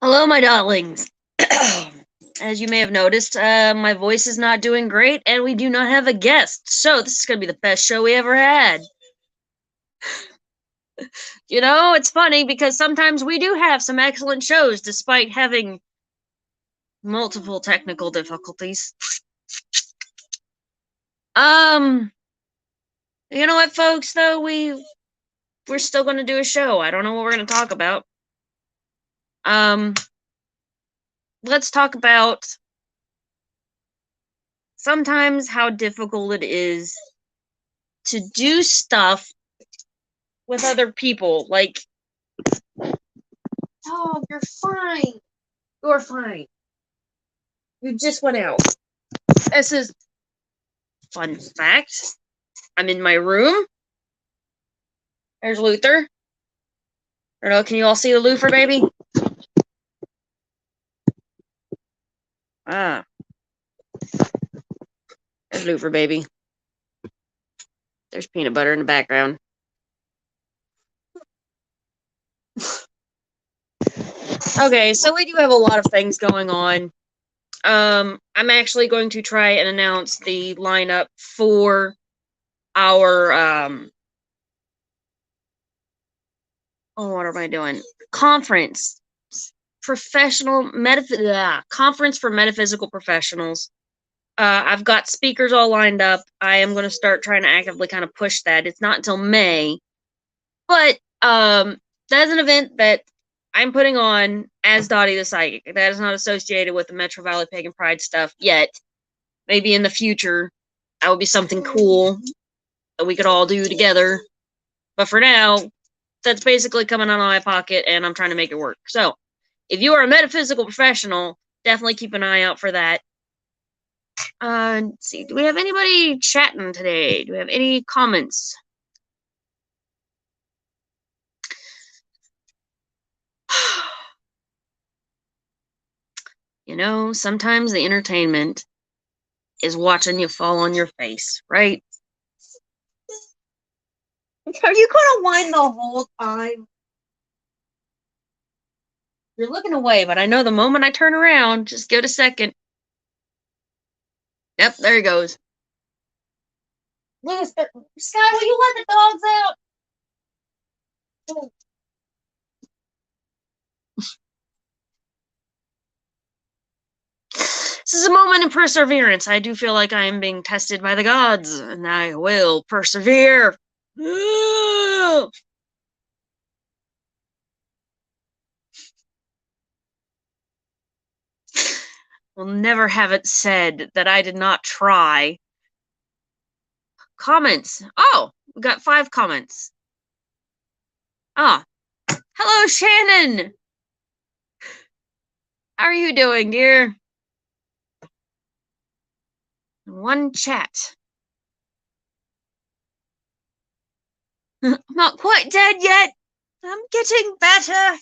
Hello, my Dottlings. As you may have noticed, my voice is not doing great, and we do not have a guest. So this is going to be the best show we ever had. It's funny because sometimes we do have some excellent shows despite having multiple technical difficulties. Um, you know what, folks? Though we're still going to do a show. I don't know what we're going to talk about. Let's talk about sometimes how difficult it is to do stuff with other people. Like, oh, you're fine. You're fine. You just went out. This is fun fact. I'm in my room. There's Luther. I don't know, can you all see the Luther baby? Ah. There's Luther baby. There's peanut butter in the background. Okay, so we do have a lot of things going on. I'm actually going to try and announce the lineup for our what am I doing? Conference. Conference for metaphysical professionals. I've got speakers all lined up. I am going to start trying to actively kind of push that. It's not until May, but that's an event that I'm putting on as Dottie the Psychic. That is not associated with the Metro Valley Pagan Pride stuff yet. Maybe in the future, that would be something cool that we could all do together. But for now, that's basically coming out of my pocket, and I'm trying to make it work. So, if you are a metaphysical professional, definitely keep an eye out for that. Let's see. Do we have anybody chatting today? Do we have any comments? Sometimes the entertainment is watching you fall on your face, right? Are you gonna whine the whole time? You're looking away, but I know the moment I turn around, just give it a second. Yep, there he goes. Sky, will you let the dogs out? This is a moment of perseverance. I do feel like I am being tested by the gods, and I will persevere. We'll never have it said that I did not try. Comments. Oh, we got 5 comments. Ah. Hello, Shannon. How are you doing, dear? One chat. I'm not quite dead yet. I'm getting better.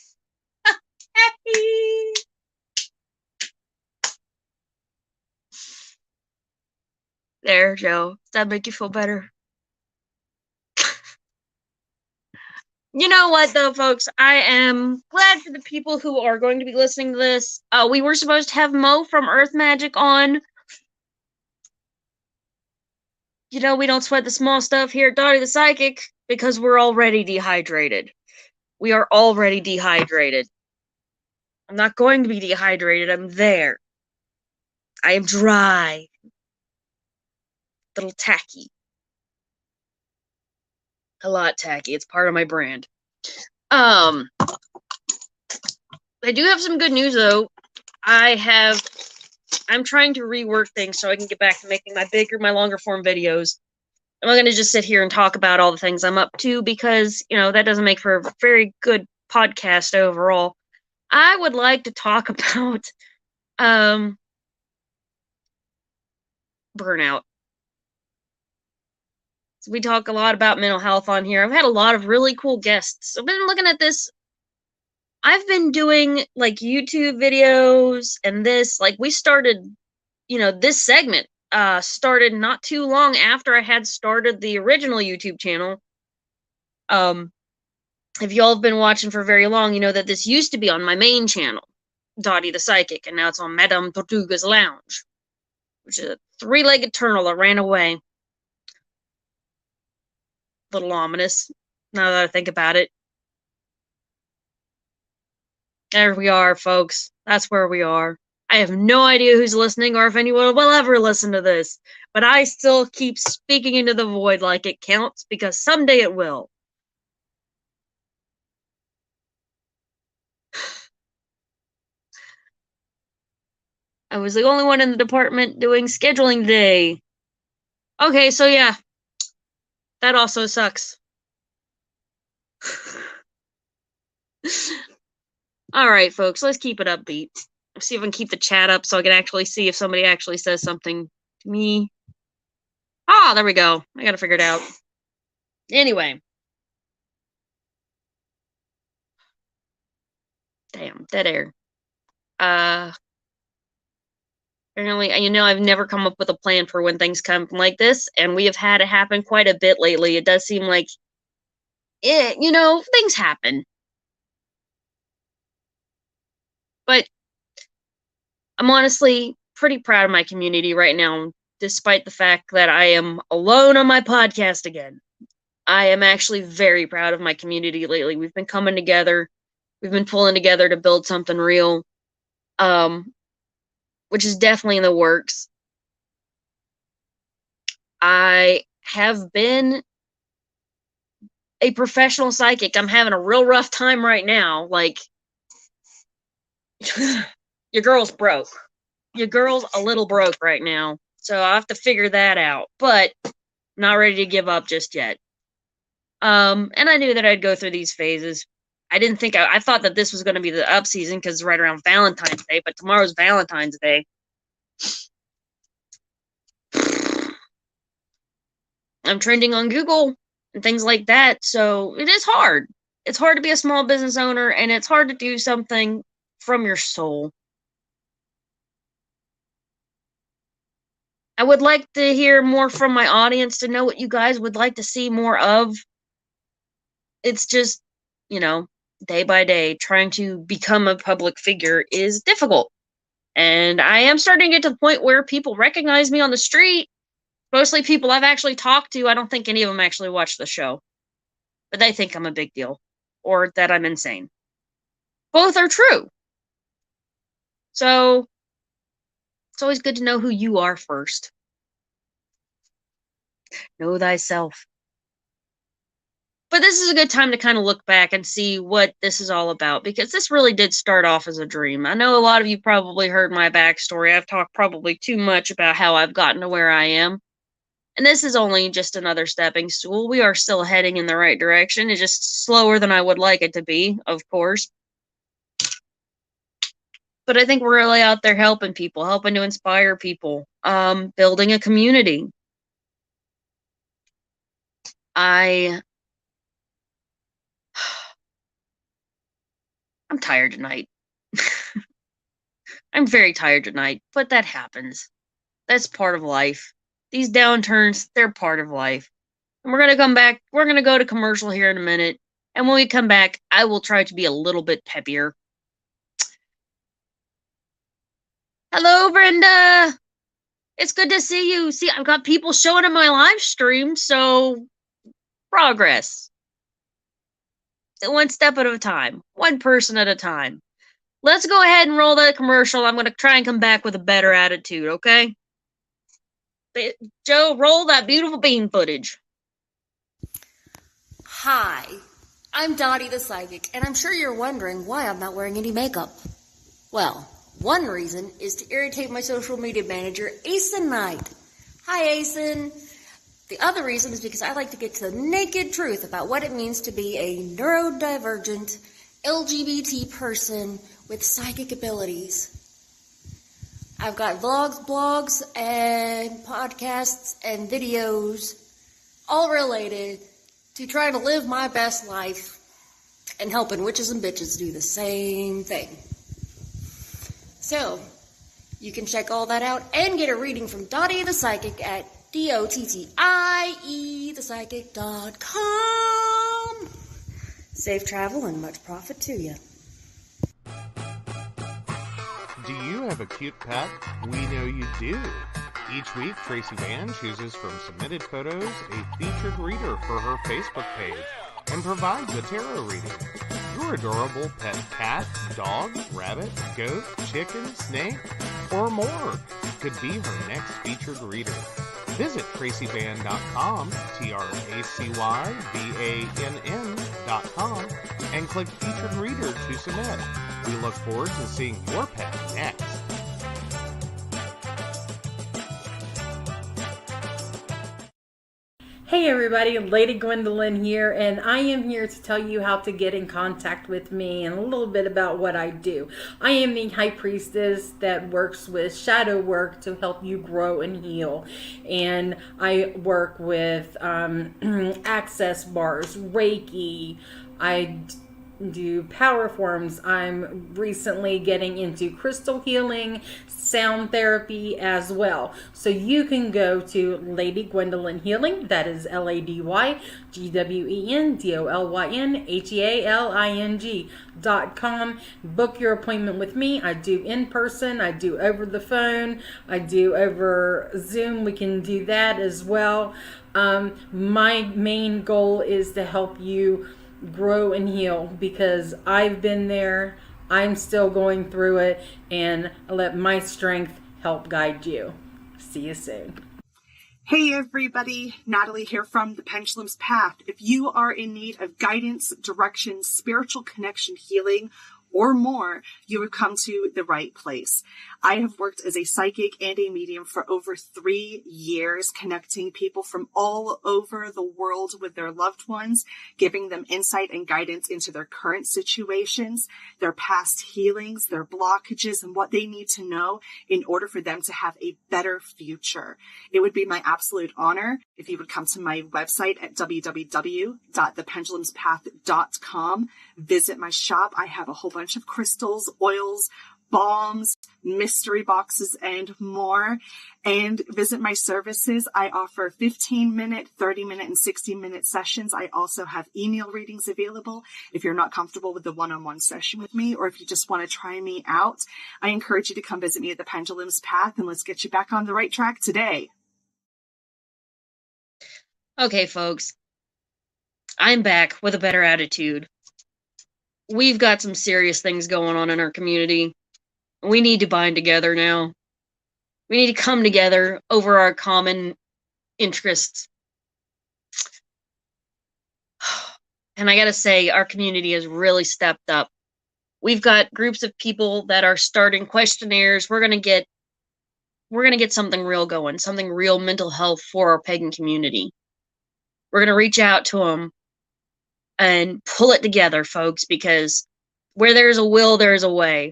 Happy. There, Joe. Does that make you feel better? You know what, though, folks? I am glad for the people who are going to be listening to this. We were supposed to have Mo from Earth Magic on. We don't sweat the small stuff here at Dottie the Psychic because we're already dehydrated. We are already dehydrated. I'm not going to be dehydrated. I'm there. I am dry. A little tacky. A lot tacky. It's part of my brand. I do have some good news, though. I'm trying to rework things so I can get back to making my longer form videos. I'm not going to just sit here and talk about all the things I'm up to because, that doesn't make for a very good podcast overall. I would like to talk about burnout. So we talk a lot about mental health on here. I've had a lot of really cool guests. I've been looking at this. I've been doing like YouTube videos and this, like we started, this segment started not too long after I had started the original YouTube channel. If y'all have been watching for very long, you know that this used to be on my main channel. Dottie the Psychic, and now it's on Madame Tortuga's Lounge, which is a three-legged turtle that ran away. A little ominous, now that I think about it. There we are, folks. That's where we are. I have no idea who's listening or if anyone will ever listen to this, but I still keep speaking into the void like it counts, because someday it will. I was the only one in the department doing scheduling today. Okay, so yeah, that also sucks. Alright, folks, let's keep it upbeat. Let's see if I can keep the chat up so I can actually see if somebody actually says something to me. Ah, there we go. I gotta figure it out. Anyway. Damn, dead air. Apparently, I've never come up with a plan for when things come like this, and we have had it happen quite a bit lately. It does seem like things happen. But I'm honestly pretty proud of my community right now, despite the fact that I am alone on my podcast again. I am actually very proud of my community lately. We've been coming together. We've been pulling together to build something real, which is definitely in the works. I have been a professional psychic. I'm having a real rough time right now. Like, your girl's broke. Your girl's a little broke right now. So I'll have to figure that out. But I'm not ready to give up just yet. And I knew that I'd go through these phases. I didn't think I thought that this was going to be the up season because it's right around Valentine's Day, but tomorrow's Valentine's Day. I'm trending on Google and things like that, so it is hard. It's hard to be a small business owner, and it's hard to do something from your soul. I would like to hear more from my audience to know what you guys would like to see more of. It's just, day by day, trying to become a public figure is difficult. And I am starting to get to the point where people recognize me on the street. Mostly people I've actually talked to. I don't think any of them actually watch the show. But they think I'm a big deal. Or that I'm insane. Both are true. So, it's always good to know who you are first. Know thyself. But this is a good time to kind of look back and see what this is all about, because this really did start off as a dream. I know a lot of you probably heard my backstory. I've talked probably too much about how I've gotten to where I am. And this is only just another stepping stool. We are still heading in the right direction. It's just slower than I would like it to be, of course. But I think we're really out there helping people, helping to inspire people, building a community. I'm tired tonight. I'm very tired tonight, but that happens. That's part of life. These downturns, they're part of life. And we're going to come back. We're going to go to commercial here in a minute. And when we come back, I will try to be a little bit peppier. Hello, Brenda. It's good to see you. See, I've got people showing in my live stream, so progress. One step at a time. One person at a time. Let's go ahead and roll that commercial. I'm going to try and come back with a better attitude, okay? Joe, roll that beautiful bean footage. Hi, I'm Dottie the Psychic, and I'm sure you're wondering why I'm not wearing any makeup. Well, one reason is to irritate my social media manager, Asen Knight. Hi, Asen. The other reason is because I like to get to the naked truth about what it means to be a neurodivergent LGBT person with psychic abilities. I've got vlogs, blogs, and podcasts and videos all related to trying to live my best life and helping witches and bitches do the same thing. So, you can check all that out and get a reading from Dottie the Psychic at DOTTIEthepsychic.com. Safe travel and much profit to you. Do you have a cute pet? We know you do. Each week, Tracy Vann chooses from submitted photos a featured reader for her Facebook page and provides a tarot reading. Your adorable pet cat, dog, rabbit, goat, chicken, snake, or more could be her next featured reader. Visit tracyvann.com, TracyBann.com, and click Featured Reader to submit. We look forward to seeing your pet next. Hey everybody, Lady Gwendolyn here, and I am here to tell you how to get in contact with me and a little bit about what I do. I am the High Priestess that works with shadow work to help you grow and heal. And I work with access bars, Reiki, I do power forms. I'm recently getting into crystal healing, sound therapy as well. So you can go to Lady Gwendolyn Healing, that is LadyGwendolynHealing.com. Book your appointment with me. I do in person, I do over the phone, I do over Zoom. We can do that as well. My main goal is to help you grow and heal, because I've been there, I'm still going through it, and I let my strength help guide you. See you soon. Hey everybody, Natalie here from The Pendulum's Path. If you are in need of guidance, direction, spiritual connection, healing, or more, you have come to the right place. I have worked as a psychic and a medium for over 3 years, connecting people from all over the world with their loved ones, giving them insight and guidance into their current situations, their past healings, their blockages, and what they need to know in order for them to have a better future. It would be my absolute honor if you would come to my website at www.thependulumspath.com. Visit my shop. I have a whole bunch of crystals, oils, balms, mystery boxes, and more. And visit my services. I offer 15-minute, 30-minute, and 60-minute sessions. I also have email readings available if you're not comfortable with the one-on-one session with me, or if you just want to try me out. I encourage you to come visit me at the Pendulum's Path, and let's get you back on the right track today. Okay, folks. I'm back with a better attitude. We've got some serious things going on in our community. We need to bind together now. We need to come together over our common interests. And I gotta say, our community has really stepped up. We've got groups of people that are starting questionnaires. We're gonna get something real going, something real mental health for our pagan community. We're gonna reach out to them and pull it together, folks, because where there's a will, there's a way.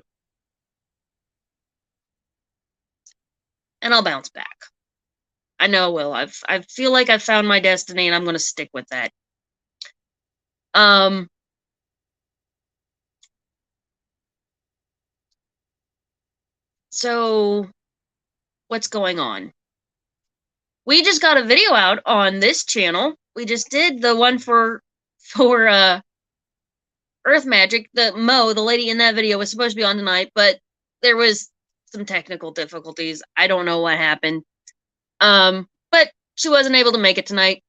And I'll bounce back. I know I will. I feel like I've found my destiny, and I'm going to stick with that. So what's going on? We just got a video out on this channel. We just did the one for Earth Magic. The lady in that video was supposed to be on tonight, but there was some technical difficulties. I don't know what happened. But she wasn't able to make it tonight.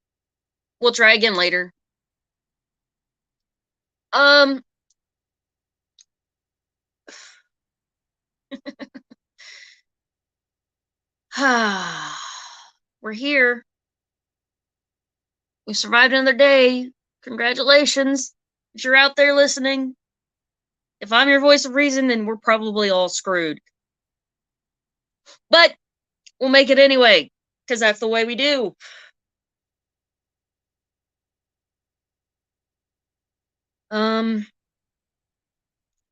We'll try again later. We're here. We survived another day. Congratulations. If you're out there listening, if I'm your voice of reason, then we're probably all screwed. But we'll make it anyway, because that's the way we do. Got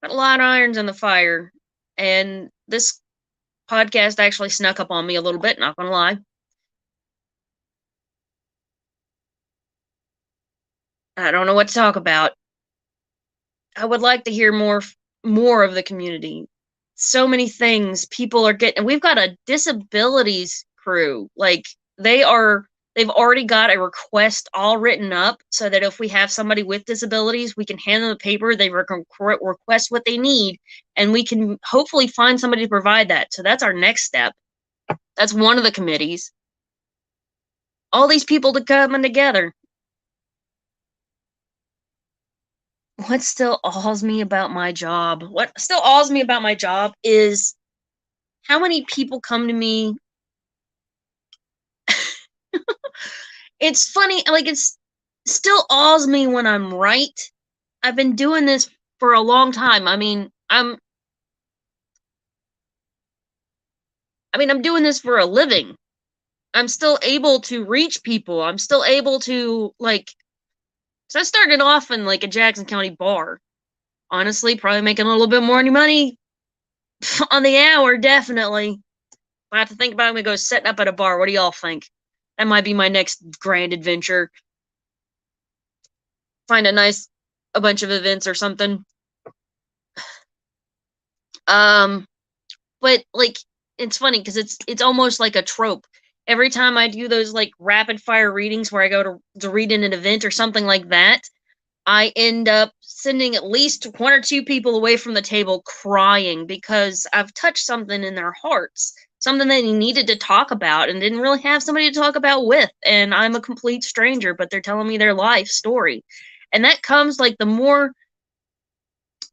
a lot of irons in the fire, and this podcast actually snuck up on me a little bit, not gonna lie. I don't know what to talk about. I would like to hear more of the community. So many things people are getting. We've got a disabilities crew. Like, they are They've already got a request all written up so that if we have somebody with disabilities, we can hand them the paper, they request what they need, and we can hopefully find somebody to provide that. So that's our next step. That's one of the committees. All these people to coming together. What still awes me about my job? What still awes me about my job is how many people come to me. It's funny, like, it's still awes me when I'm right. I've been doing this for a long time. I'm doing this for a living. I'm still able to reach people. I'm still able to, like, so I started off in like a Jackson County bar. Honestly, probably making a little bit more money on the hour, definitely. I have to think about it when we go setting up at a bar. What do y'all think? That might be my next grand adventure. Find a bunch of events or something. But like, it's funny because it's almost like a trope. Every time I do those like rapid fire readings where I go to read in an event or something like that, I end up sending at least one or two people away from the table crying because I've touched something in their hearts, something that they needed to talk about and didn't really have somebody to talk about with. And I'm a complete stranger, but they're telling me their life story. And that comes like the more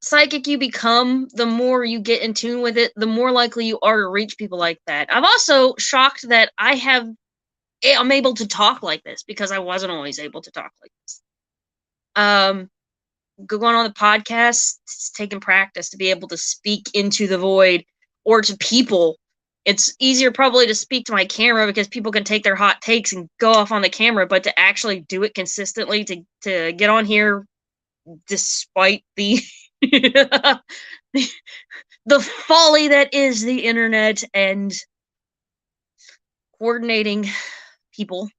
psychic you become, the more you get in tune with it, the more likely you are to reach people like that. I'm also shocked that I'm able to talk like this because I wasn't always able to talk like this. Going on the podcast, it's taken practice to be able to speak into the void or to people. It's easier probably to speak to my camera because people can take their hot takes and go off on the camera, but to actually do it consistently, to get on here despite the the folly that is the internet and coordinating people,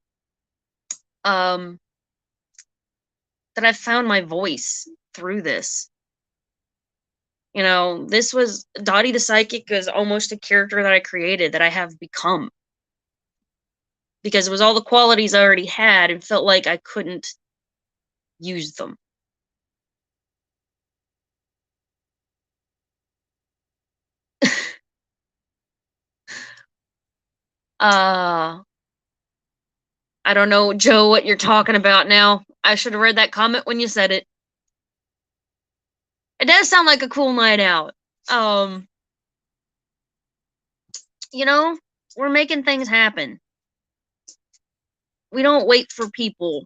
that I've found my voice through this. This was Dottie the Psychic is almost a character that I created that I have become. Because it was all the qualities I already had and felt like I couldn't use them. I don't know, Joe, what you're talking about now. I should have read that comment when you said it. It does sound like a cool night out. We're making things happen. We don't wait for people.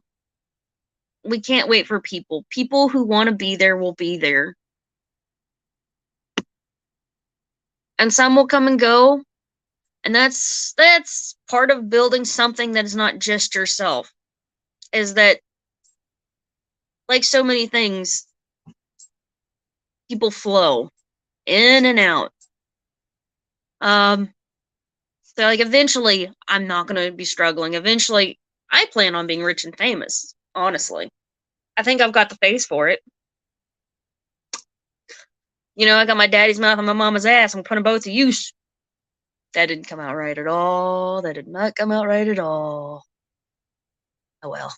We can't wait for people. People who want to be there will be there. And some will come and go. And that's part of building something that is not just yourself. Is that, like so many things, people flow in and out. So like eventually I'm not gonna be struggling. Eventually I plan on being rich and famous, honestly. I think I've got the face for it. I got my daddy's mouth and my mama's ass. I'm putting both to use. That didn't come out right at all. That did not come out right at all. Oh well.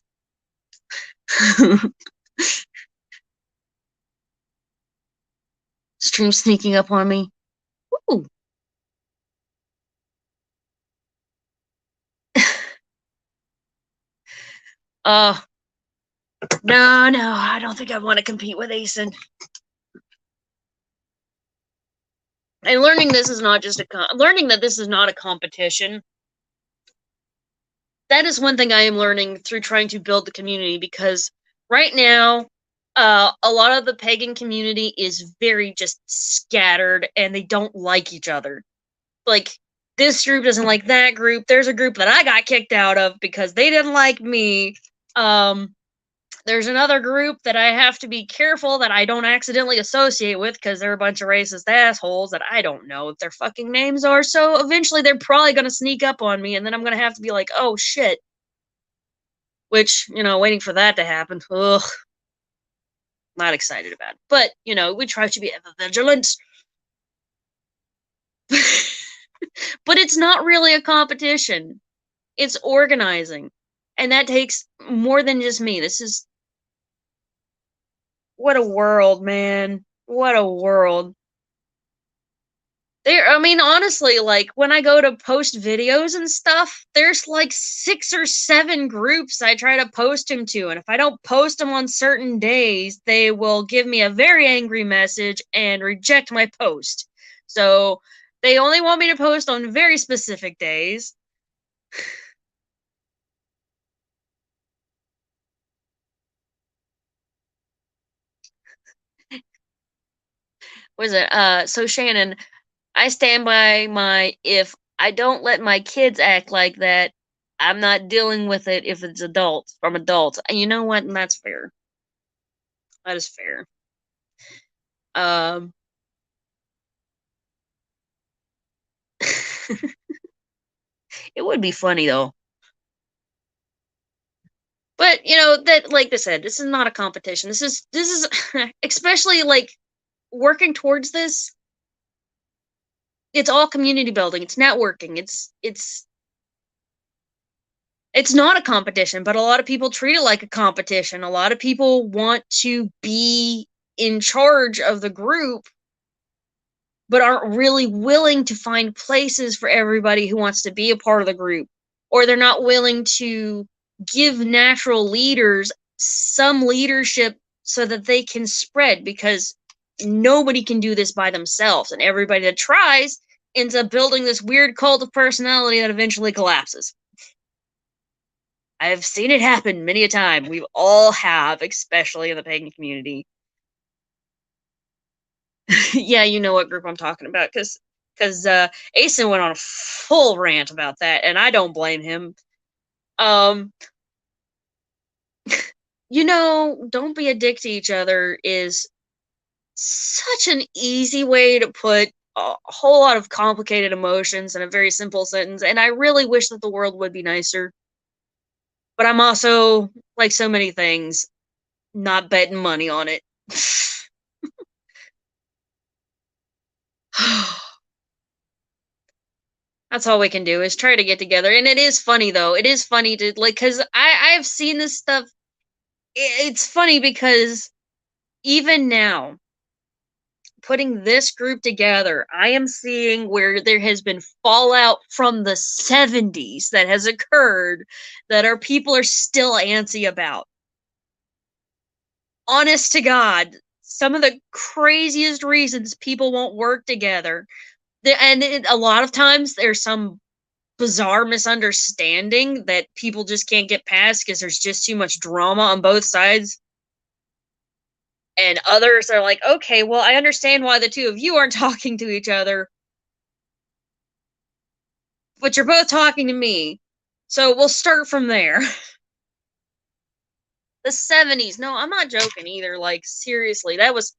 Stream sneaking up on me. Ooh. No, I don't think I want to compete with Asen. And learning this is not just learning that this is not a competition. That is one thing I am learning through trying to build the community, because right now, a lot of the pagan community is very just scattered and they don't like each other. Like, this group doesn't like that group. There's a group that I got kicked out of because they didn't like me. There's another group that I have to be careful that I don't accidentally associate with because they're a bunch of racist assholes that I don't know what their fucking names are. So eventually they're probably going to sneak up on me and then I'm going to have to be like, oh shit. Which, waiting for that to happen. Ugh. Not excited about it. But, we try to be ever vigilant. But it's not really a competition. It's organizing. And that takes more than just me. This is what a world, man. What a world. There, I mean, honestly, like when I go to post videos and stuff, there's like 6 or 7 groups I try to post them to. And if I don't post them on certain days, they will give me a very angry message and reject my post. So they only want me to post on very specific days. What is it? So Shannon, I stand by my if I don't let my kids act like that, I'm not dealing with it if it's adults from adults. And you know what? And that's fair. That is fair. Um it would be funny though. But you know, that like I said, this is not a competition. This is especially like working towards this, it's all community building, it's networking, it's not a competition, but a lot of people treat it like a competition. A lot of people want to be in charge of the group, but aren't really willing to find places for everybody who wants to be a part of the group. Or they're not willing to give natural leaders some leadership so that they can spread, because nobody can do this by themselves. And everybody that tries ends up building this weird cult of personality that eventually collapses. I've seen it happen many a time. We all have, especially in the pagan community. Yeah, you know what group I'm talking about, because Asen went on a full rant about that, and I don't blame him. Um, you know, don't be a dick to each other is such an easy way to put a whole lot of complicated emotions in a very simple sentence, and I really wish that the world would be nicer. But I'm also, like so many things, not betting money on it. That's all we can do is try to get together. And it is funny though. It is funny to like, cause I've seen this stuff. It's funny because even now, putting this group together, I am seeing where there has been fallout from the 70s that has occurred that our people are still antsy about. Honest to God, some of the craziest reasons people won't work together. And a lot of times there's some bizarre misunderstanding that people just can't get past because there's just too much drama on both sides. And others are like, okay, well, I understand why the two of you aren't talking to each other, but you're both talking to me. So we'll start from there. The 70s. No, I'm not joking either. Like, seriously, that was,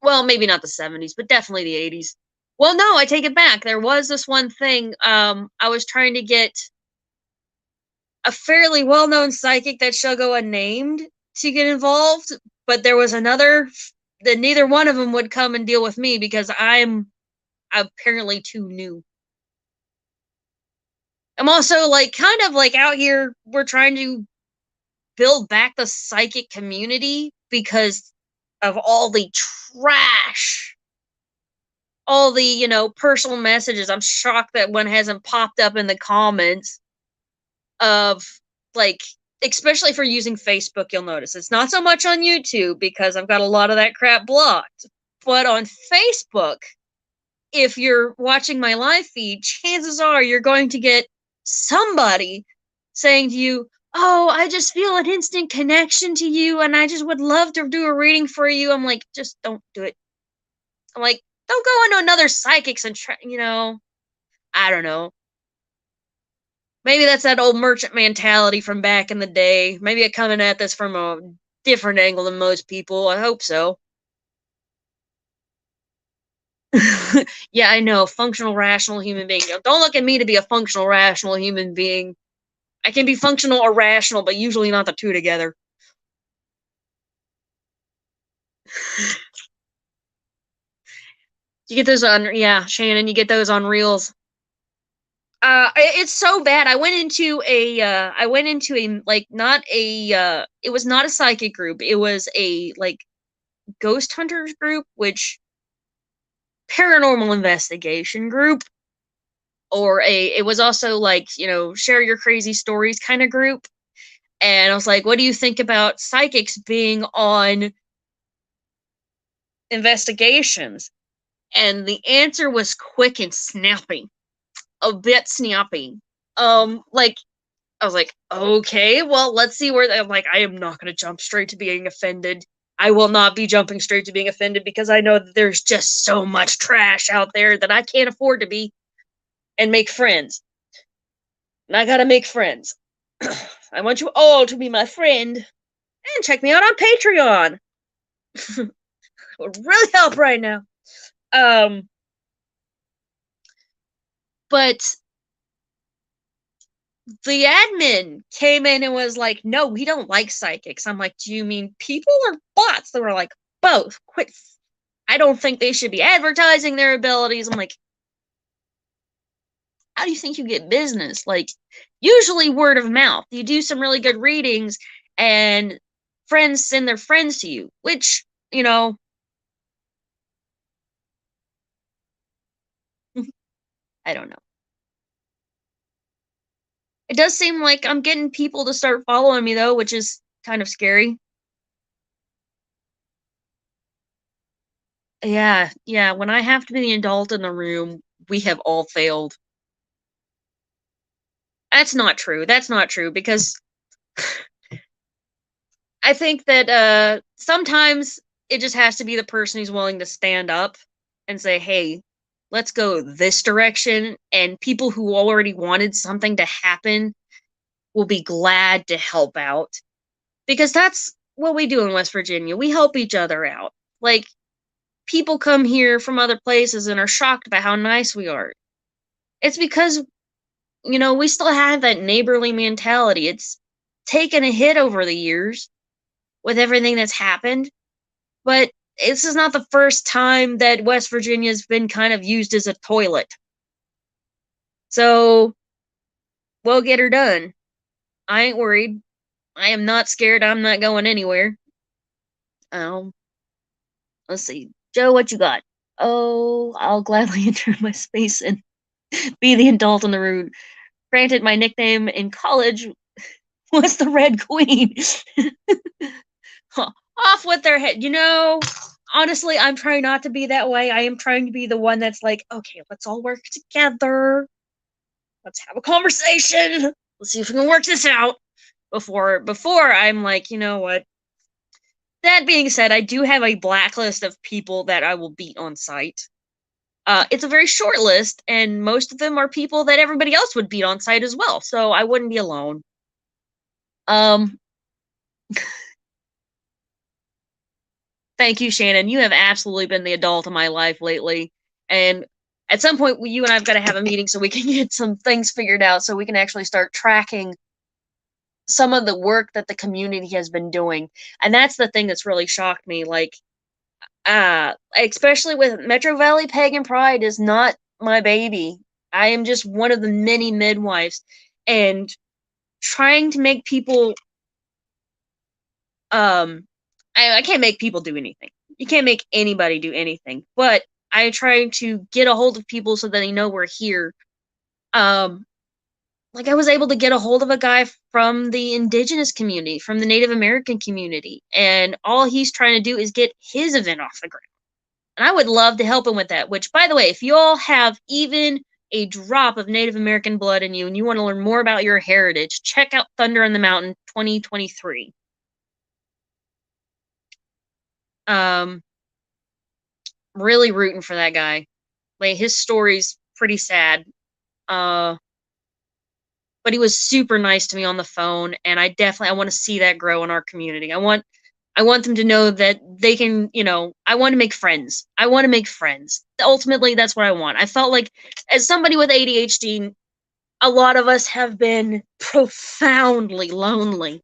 well, maybe not the 70s, but definitely the 80s. Well, no, I take it back. There was this one thing. I was trying to get a fairly well-known psychic that shall go unnamed to get involved, but there was another that neither one of them would come and deal with me because I'm apparently too new. I'm also like kind of like out here, we're trying to build back the psychic community because of all the trash, all the, you know, personal messages. I'm shocked that one hasn't popped up in the comments of like, especially for using Facebook, you'll notice it's not so much on YouTube because I've got a lot of that crap blocked. But on Facebook, if you're watching my live feed, chances are you're going to get somebody saying to you, "Oh, I just feel an instant connection to you and I just would love to do a reading for you." I'm like, "Just don't do it." I'm like, "Don't go into another psychics and try, you know, I don't know. Maybe that's that old merchant mentality from back in the day. Maybe I'm coming at this from a different angle than most people. I hope so." Yeah, I know. Functional, rational human being. Don't look at me to be a functional, rational human being. I can be functional or rational, but usually not the two together. You get those on, yeah, Shannon, you get those on reels. It's so bad. I went into a, like, not a, it was not a psychic group. It was a, like, ghost hunters group, which paranormal investigation group, or it was also like, share your crazy stories kind of group. And I was like, what do you think about psychics being on investigations? And the answer was quick and snappy, a bit snappy. Like, I was like, okay, well, let's see where I'm like, I am not going to jump straight to being offended. I will not be jumping straight to being offended because I know that there's just so much trash out there that I can't afford to be and make friends. And I got to make friends. I want you all to be my friend and check me out on Patreon. It would really help right now. But the admin came in and was like, no, we don't like psychics. I'm like, do you mean people or bots? They were like, both. Quit. I don't think they should be advertising their abilities. I'm like, how do you think you get business? Like, usually word of mouth. You do some really good readings and friends send their friends to you, which, I don't know. It does seem like I'm getting people to start following me, though, which is kind of scary. Yeah, yeah. When I have to be the adult in the room, we have all failed. That's not true. That's not true because I think that sometimes it just has to be the person who's willing to stand up and say, hey, let's go this direction. And people who already wanted something to happen will be glad to help out. Because that's what we do in West Virginia. We help each other out. Like, people come here from other places and are shocked by how nice we are. It's because, we still have that neighborly mentality. It's taken a hit over the years with everything that's happened, but this is not the first time that West Virginia's been kind of used as a toilet. So, we'll get her done. I ain't worried. I am not scared. I'm not going anywhere. Um, let's see. Joe, what you got? Oh, I'll gladly enter my space and be the adult in the room. Granted, my nickname in college was the Red Queen. Off with their head. Honestly, I'm trying not to be that way. I am trying to be the one that's like, okay, let's all work together. Let's have a conversation. Let's see if we can work this out before I'm like, you know what? That being said, I do have a blacklist of people that I will beat on sight. It's a very short list, and most of them are people that everybody else would beat on sight as well, so I wouldn't be alone. Thank you, Shannon. You have absolutely been the adult of my life lately, and at some point, you and I've got to have a meeting so we can get some things figured out, so we can actually start tracking some of the work that the community has been doing. And that's the thing that's really shocked me. Like, especially with Metro Valley Pagan Pride is not my baby. I am just one of the many midwives, and trying to make people, I can't make people do anything. You can't make anybody do anything, but I try to get a hold of people so that they know we're here. Like, I was able to get a hold of a guy from the indigenous community, from the Native American community, and all he's trying to do is get his event off the ground. And I would love to help him with that, which, by the way, if you all have even a drop of Native American blood in you and you want to learn more about your heritage, check out Thunder on the Mountain 2023. Really rooting for that guy. Like, his story's pretty sad. But he was super nice to me on the phone, and I want to see that grow in our community. I want them to know that they can, I want to make friends. I want to make friends. Ultimately, that's what I want. I felt like, as somebody with ADHD, a lot of us have been profoundly lonely.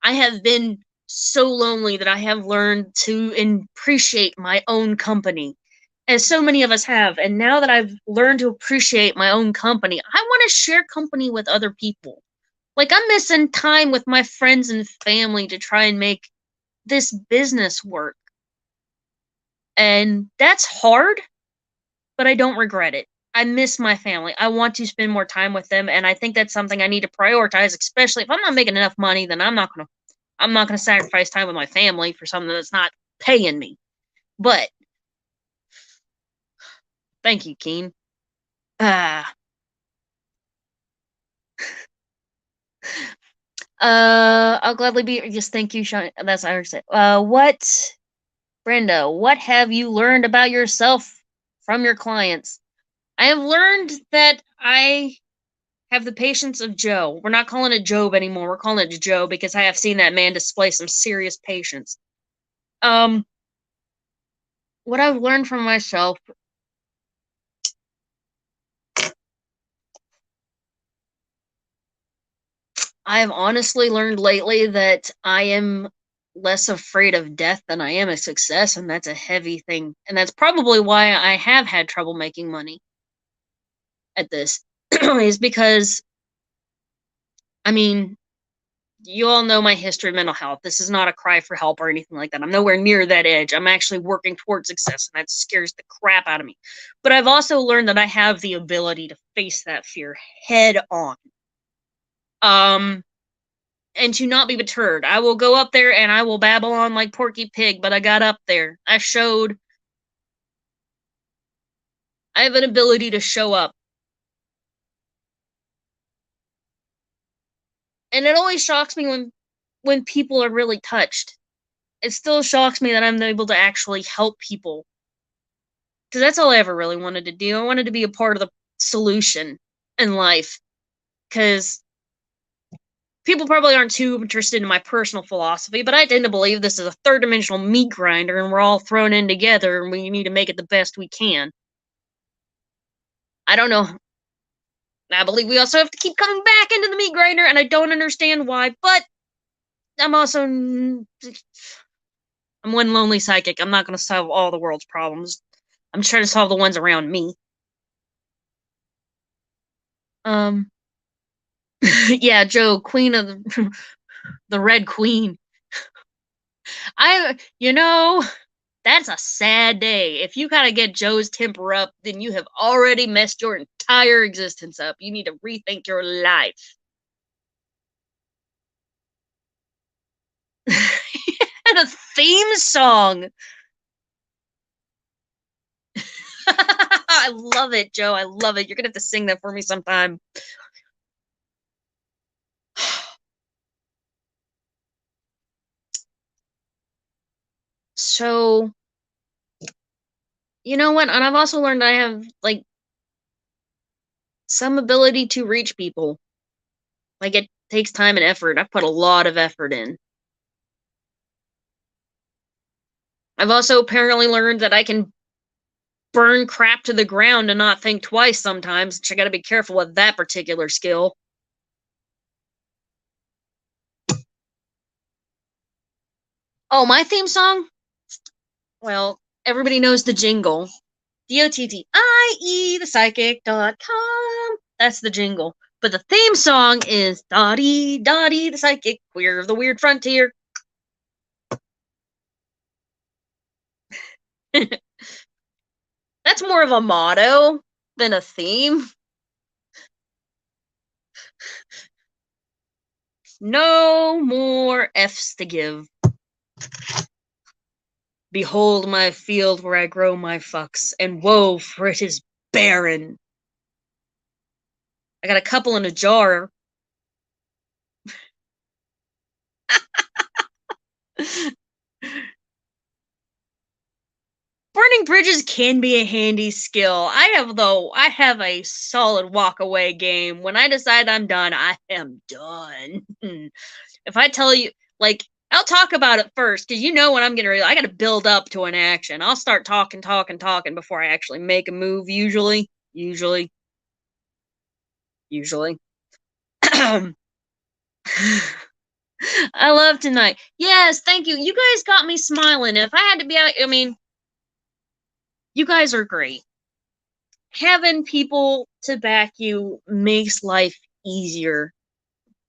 I have been so lonely that I have learned to appreciate my own company. as so many of us have. And now that I've learned to appreciate my own company, I want to share company with other people. Like, I'm missing time with my friends and family to try and make this business work. And that's hard, but I don't regret it. I miss my family. I want to spend more time with them, and I think that's something I need to prioritize, especially if I'm not making enough money, then I'm not gonna sacrifice time with my family for something that's not paying me. But thank you, Keen. I'll gladly be. Just thank you, Sean. That's I said. Brenda? What have you learned about yourself from your clients? I have learned that I have the patience of Joe. We're not calling it Job anymore. We're calling it Joe because I have seen that man display some serious patience. What I've learned from myself. I've honestly learned lately that I am less afraid of death than I am of success, and that's a heavy thing. And that's probably why I have had trouble making money at this, is because, I mean, you all know my history of mental health. This is not a cry for help or anything like that. I'm nowhere near that edge. I'm actually working towards success, and that scares the crap out of me. But I've also learned that I have the ability to face that fear head on. And to not be deterred. I will go up there and I will babble on like Porky Pig, but I got up there. I have an ability to show up. And it always shocks me when people are really touched. It still shocks me that I'm able to actually help people. Because that's all I ever really wanted to do. I wanted to be a part of the solution in life. Because people probably aren't too interested in my personal philosophy, but I tend to believe this is a third dimensional meat grinder and we're all thrown in together and we need to make it the best we can. I don't know. I believe we also have to keep coming back into the meat grinder, and I don't understand why, but I'm also. I'm one lonely psychic. I'm not going to solve all the world's problems. I'm trying to solve the ones around me. Yeah, Joe, Queen of the Red Queen. That's a sad day. If you kind of get Joe's temper up, then you have already messed your entire existence up. You need to rethink your life. And a theme song. I love it, Joe. I love it. You're gonna have to sing that for me sometime. So, you know what? And I've also learned I have like some ability to reach people. Like, it takes time and effort. I've put a lot of effort in. I've also apparently learned that I can burn crap to the ground and not think twice sometimes. I gotta be careful with that particular skill. Oh, my theme song? Well, everybody knows the jingle. DOTTIE, thepsychic.com. That's the jingle. But the theme song is Dottie, Dottie, the psychic, queer of the weird frontier. That's more of a motto than a theme. No more F's to give. Behold my field where I grow my fucks, and woe, for it is barren. I got a couple in a jar. Burning bridges can be a handy skill. I have a solid walk away game. When I decide I'm done, I am done. If I tell you, like, I'll talk about it first, because you know when I'm getting ready, I got to build up to an action. I'll start talking before I actually make a move, usually. I love tonight. Yes, thank you. You guys got me smiling. If I had to be out, I mean, You guys are great. Having people to back you makes life easier.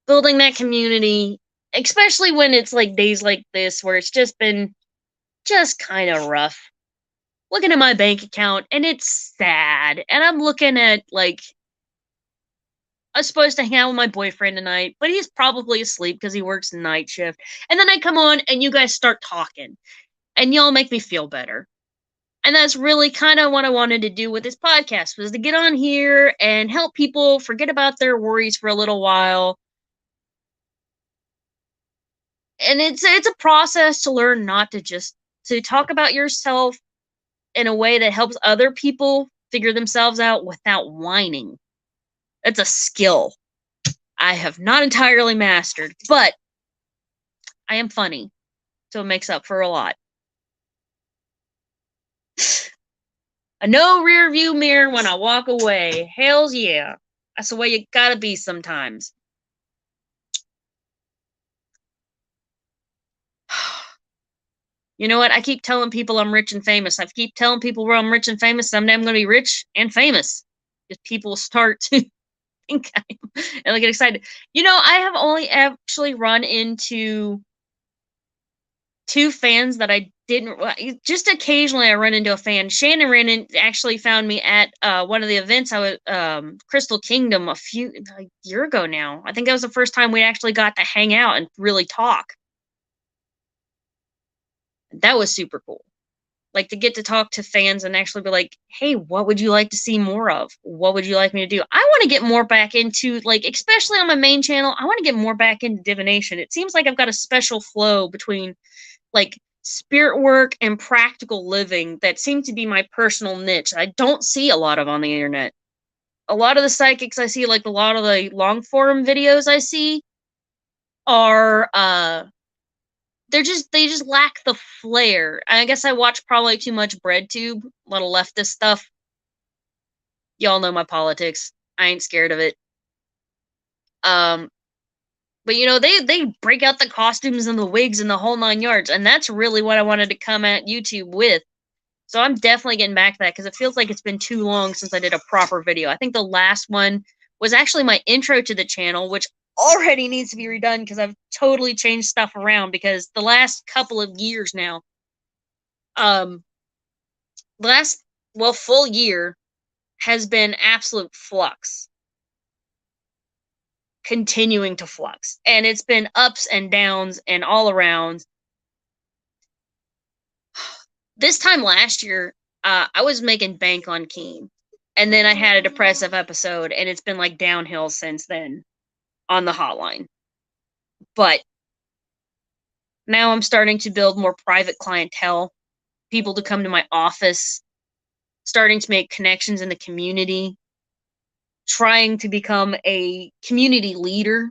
Building that community, especially when it's like days like this where it's just been just kind of rough. Looking at my bank account and it's sad. And I'm looking at like I was supposed to hang out with my boyfriend tonight, but he's probably asleep because he works the night shift. And then I come on and you guys start talking and y'all make me feel better. And that's really kind of what I wanted to do with this podcast was to get on here and help people forget about their worries for a little while. And it's a process to learn not to just to talk about yourself in a way that helps other people figure themselves out without whining. It's a skill I have not entirely mastered, but I am funny, so it makes up for a lot. A no rear view mirror when I walk away. Hells yeah. That's the way you gotta be sometimes. You know what? I keep telling people I'm rich and famous. I keep telling people where I'm rich and famous. Someday I'm gonna be rich and famous. If people start to think I am and get excited. You know, I have only actually run into 2 fans that I didn't just occasionally I run into a fan. Shannon actually found me at one of the events I was Crystal Kingdom a year ago now. I think that was the first time we actually got to hang out and really talk. That was super cool. Like to get to talk to fans and actually be like, "Hey, what would you like to see more of? What would you like me to do?" I want to get more back into like especially on my main channel, I want to get more back into divination. It seems like I've got a special flow between like spirit work and practical living that seem to be my personal niche. I don't see a lot of on the internet. A lot of the psychics I see, like a lot of the long form videos I see, are they just lack the flair. I guess I watch probably too much BreadTube, a lot of leftist stuff. Y'all know my politics. I ain't scared of it. But you know, they break out the costumes and the wigs and the whole 9 yards, and that's really what I wanted to come at YouTube with. So I'm definitely getting back to that because it feels like it's been too long since I did a proper video. I think the last one was actually my intro to the channel, which already needs to be redone because I've totally changed stuff around because the last couple of years now, full year has been absolute flux. Continuing to flux. And it's been ups and downs and all around. This time last year, I was making bank on Keen. And then I had a depressive episode, and it's been like downhill since then on the hotline. But now I'm starting to build more private clientele, people to come to my office, starting to make connections in the community, trying to become a community leader.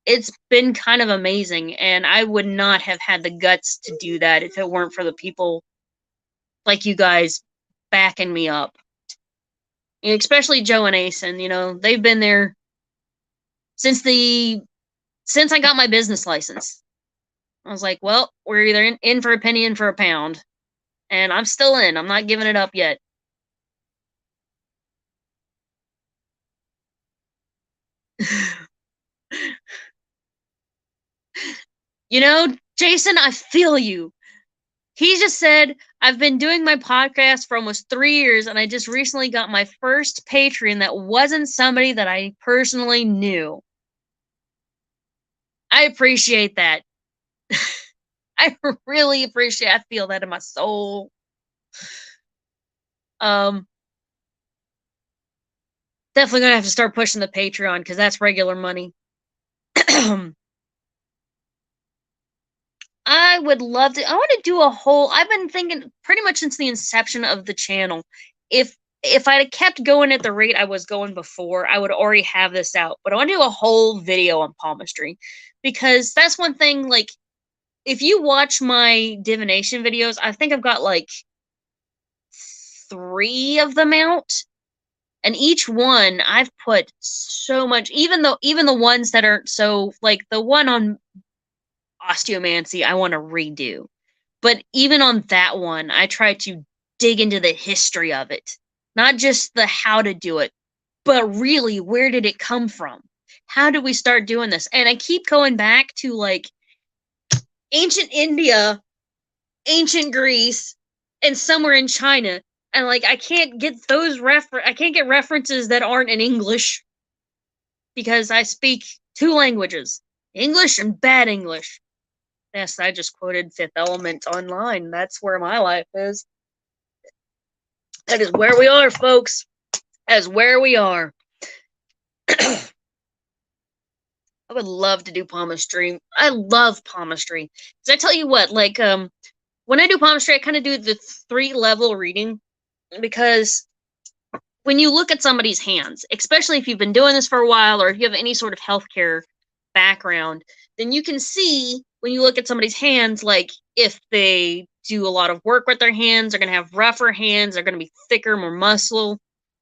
It's been kind of amazing, and I would not have had the guts to do that if it weren't for the people like you guys backing me up. And especially Joe and Asen, you know, they've been there since I got my business license. I was like, well, we're either in for a penny, in for a pound. And I'm still in. I'm not giving it up yet. You know, Jason, I feel you. He just said, I've been doing my podcast for almost 3 years, and I just recently got my first Patreon that wasn't somebody that I personally knew. I appreciate that. I really appreciate I feel that in my soul. Definitely gonna have to start pushing the Patreon because that's regular money. I would love to. I want to do a whole. I've been thinking pretty much since the inception of the channel. If I'd have kept going at the rate I was going before, I would already have this out. But I want to do a whole video on palmistry because that's one thing. Like, if you watch my divination videos, I think I've got like 3 of them out. And each one I've put so much, even the ones that aren't so, like the one on osteomancy I want to redo. But even on that one, I try to dig into the history of it. Not just the how to do it, but really, where did it come from? How did we start doing this? And I keep going back to like ancient India, ancient Greece, and somewhere in China. And like I can't get references that aren't in English because I speak two languages, English and bad English. Yes, I just quoted Fifth Element online. That's where my life is. That is where we are, folks. That is where we are. I would love to do palmistry. I love palmistry. Because I tell you what, like, when I do palmistry, I kind of do the 3-level reading. Because when you look at somebody's hands, especially if you've been doing this for a while or if you have any sort of healthcare background, then you can see when you look at somebody's hands, like if they do a lot of work with their hands, they're going to have rougher hands, they're going to be thicker, more muscle.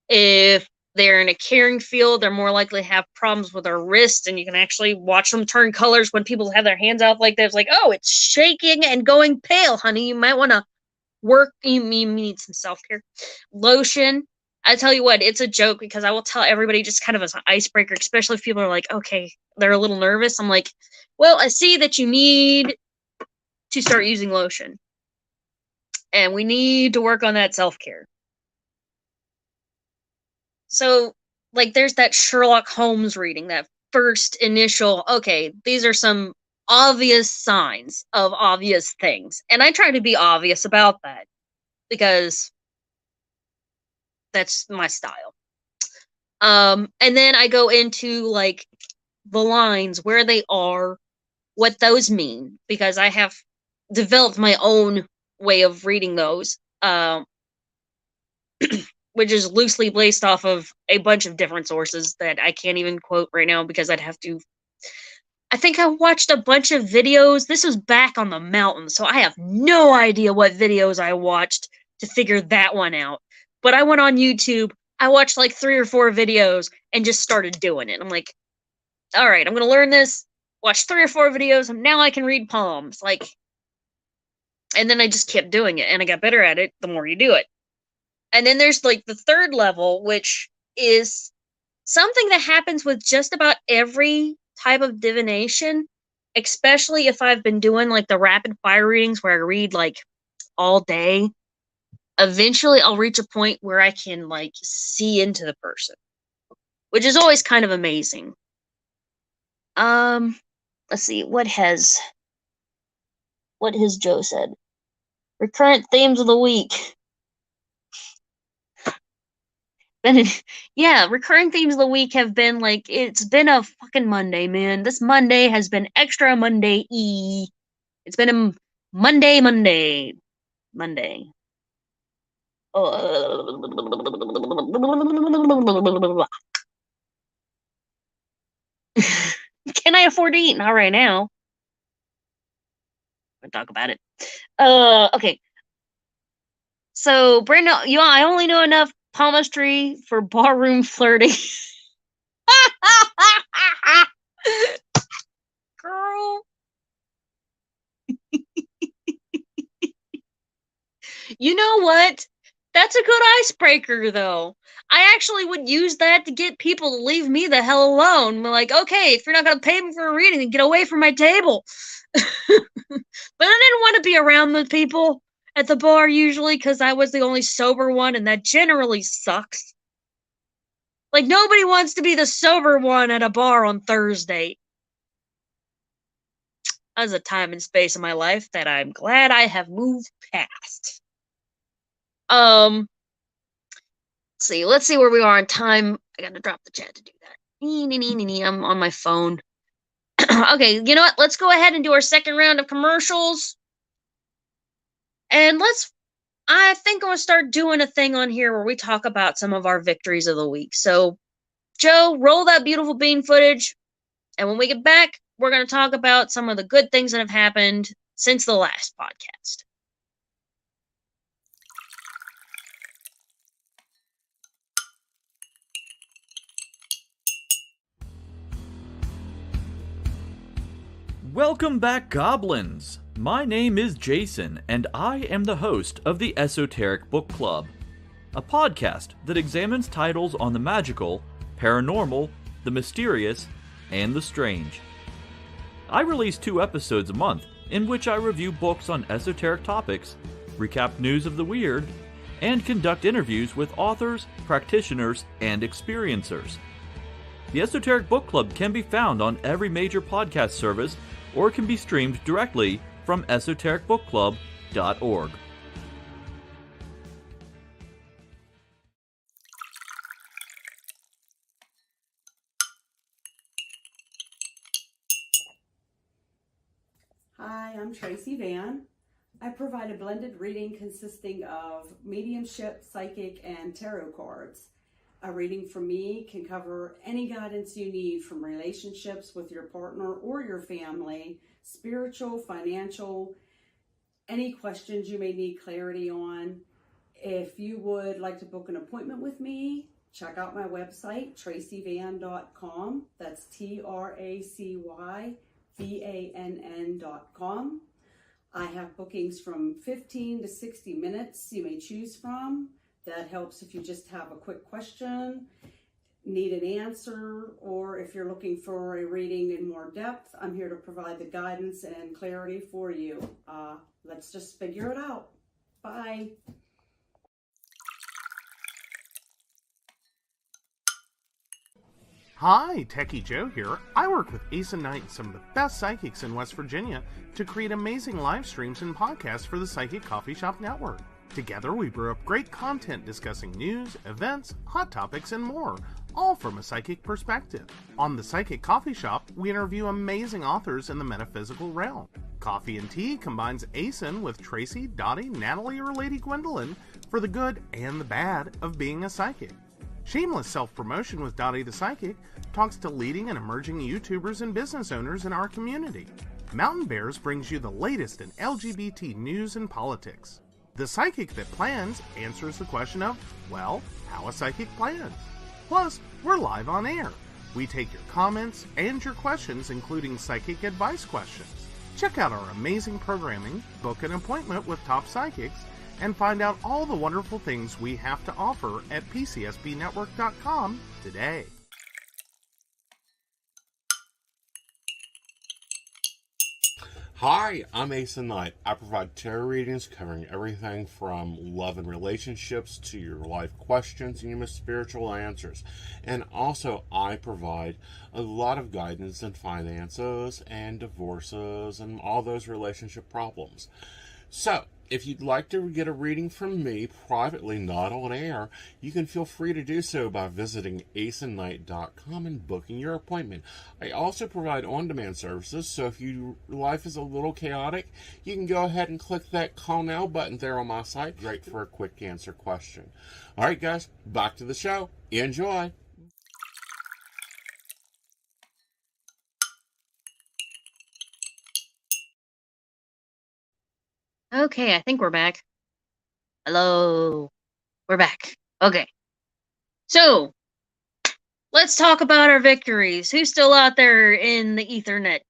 If they're in a caring field, they're more likely to have problems with their wrists, and you can actually watch them turn colors when people have their hands out like that. It's like, oh, it's shaking and going pale, honey. You might want to work. You need some self-care. Lotion. I tell you what, it's a joke because I will tell everybody just kind of as an icebreaker, especially if people are like, okay, they're a little nervous. I'm like, well, I see that you need to start using lotion. And we need to work on that self-care. So, like, there's that Sherlock Holmes reading, that first initial, okay, these are some obvious signs of obvious things. And I try to be obvious about that because that's my style. And then I go into, like, the lines, where they are, what those mean, because I have developed my own way of reading those. Which is loosely based off of a bunch of different sources that I can't even quote right now because I'd have to. I think I watched a bunch of videos. This was back on the mountain, so I have no idea what videos I watched to figure that one out. But I went on YouTube, I watched like 3 or 4 videos and just started doing it. I'm like, all right, I'm going to learn this, watch 3 or 4 videos, and now I can read palms. Like, and then I just kept doing it, and I got better at it the more you do it. And then there's like the 3rd level, which is something that happens with just about every type of divination, especially if I've been doing like the rapid fire readings where I read like all day. Eventually I'll reach a point where I can like see into the person, which is always kind of amazing. Let's see, what has Joe said? Recurrent themes of the week. Yeah, recurring themes of the week have been like, it's been a fucking Monday, man. This Monday has been extra Monday-y. It's been a Monday. Can I afford to eat? Not right now. We'll talk about it. Okay. So, Brandon, I only know enough palmistry for barroom flirting. Girl. You know what? That's a good icebreaker, though. I actually would use that to get people to leave me the hell alone. We're like, okay, if you're not going to pay me for a reading, then get away from my table. But I didn't want to be around the people at the bar usually because I was the only sober one, and that generally sucks. Like, nobody wants to be the sober one at a bar on Thursday. That was a time and space in my life that I'm glad I have moved past. Let's see where we are on time. I gotta drop the chat to do that. I'm on my phone. Okay, you know what? Let's go ahead and do our second round of commercials. And I think I'm gonna start doing a thing on here where we talk about some of our victories of the week. So, Joe, roll that beautiful bean footage. And when we get back, we're gonna talk about some of the good things that have happened since the last podcast. Welcome back, goblins! My name is Jason, and I am the host of the Esoteric Book Club, a podcast that examines titles on the magical, paranormal, the mysterious, and the strange. I release 2 episodes a month in which I review books on esoteric topics, recap news of the weird, and conduct interviews with authors, practitioners, and experiencers. The Esoteric Book Club can be found on every major podcast service or can be streamed directly from esotericbookclub.org. Hi, I'm Tracy Van. I provide a blended reading consisting of mediumship, psychic, and tarot cards. A reading from me can cover any guidance you need from relationships with your partner or your family, spiritual, financial, any questions you may need clarity on. If you would like to book an appointment with me, check out my website, tracyvan.com. That's TRACYVANN.com. I have bookings from 15 to 60 minutes you may choose from. That helps if you just have a quick question, need an answer, or if you're looking for a reading in more depth, I'm here to provide the guidance and clarity for you. Let's just figure it out. Bye. Hi, Techie Joe here. I work with Ace and Knight, some of the best psychics in West Virginia, to create amazing live streams and podcasts for the Psychic Coffee Shop Network. Together, we brew up great content discussing news, events, hot topics, and more, all from a psychic perspective. On the Psychic Coffee Shop, we interview amazing authors in the metaphysical realm. Coffee and Tea combines ACEN with Tracy, Dottie, Natalie, or Lady Gwendolyn for the good and the bad of being a psychic. Shameless Self-Promotion with Dottie the Psychic talks to leading and emerging YouTubers and business owners in our community. Mountain Bears brings you the latest in LGBT news and politics. The Psychic That Plans answers the question of, well, how a psychic plans. Plus, we're live on air. We take your comments and your questions, including psychic advice questions. Check out our amazing programming, book an appointment with top psychics, and find out all the wonderful things we have to offer at PCSBnetwork.com today. Hi, I'm Ace and Knight. I provide tarot readings covering everything from love and relationships to your life questions and your most spiritual answers. And also, I provide a lot of guidance in finances and divorces and all those relationship problems. So, if you'd like to get a reading from me privately, not on air, you can feel free to do so by visiting aceandnight.com and booking your appointment. I also provide on-demand services, so if your life is a little chaotic, you can go ahead and click that call now button there on my site. Great for a quick answer question. All right, guys, back to the show. Enjoy. Okay, I think we're back. Hello. We're back. Okay. So, let's talk about our victories. Who's still out there in the Ethernet?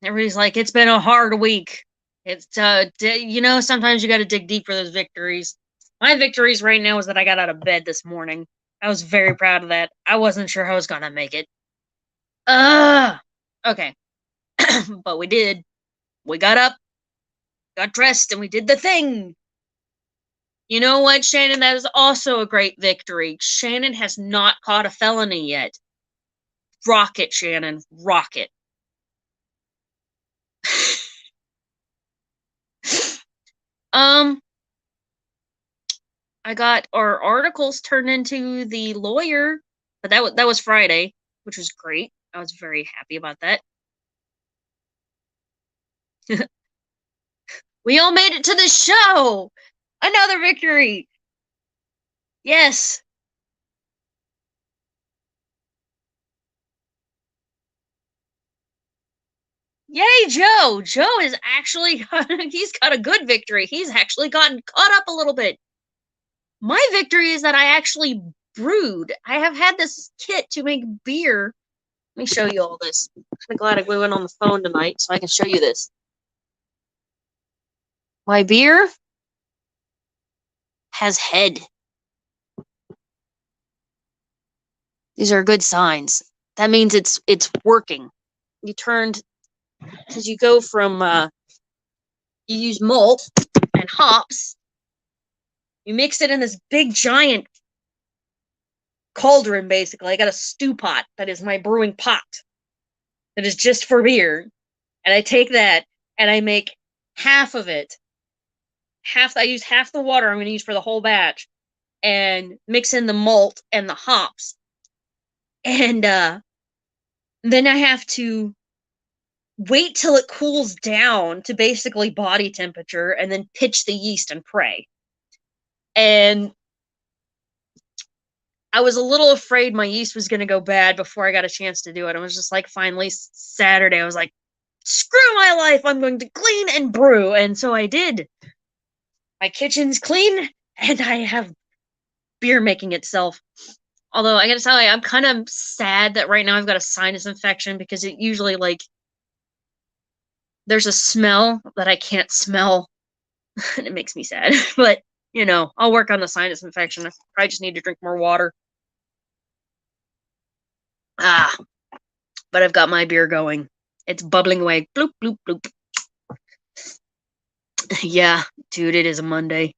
Everybody's like, it's been a hard week. It's, sometimes you gotta dig deep for those victories. My victories right now is that I got out of bed this morning. I was very proud of that. I wasn't sure how I was gonna make it. Okay. But we did. We got up, got dressed, and we did the thing. You know what, Shannon? That is also a great victory. Shannon has not caught a felony yet. Rock it, Shannon. Rock it. I got our articles turned into the lawyer, but that was Friday, which was great. I was very happy about that. We all made it to the show! Another victory! Yes! Yay, Joe! Joe is actually, he's got a good victory. He's actually gotten caught up a little bit. My victory is that I actually brewed. I have had this kit to make beer Let me show you all this. I'm kind of glad we went on the phone tonight so I can show you this. My beer has head. These are good signs. That means it's working. You turned, because you go from, you use malt and hops. You mix it in this big giant cauldron, basically. I got a stew pot that is my brewing pot that is just for beer. And I take that and I make half of it. I use half the water I'm going to use for the whole batch and mix in the malt and the hops. And then I have to wait till it cools down to basically body temperature and then pitch the yeast and pray. And I was a little afraid my yeast was going to go bad before I got a chance to do it. I was just like, finally, Saturday, I was like, screw my life, I'm going to clean and brew. And so I did. My kitchen's clean, and I have beer making itself. Although, I gotta tell you, I'm kind of sad that right now I've got a sinus infection because it usually, like, there's a smell that I can't smell, and it makes me sad. But, you know, I'll work on the sinus infection. I probably just need to drink more water. But I've got my beer going. It's bubbling away. Bloop, bloop, bloop. Yeah, dude, it is a Monday.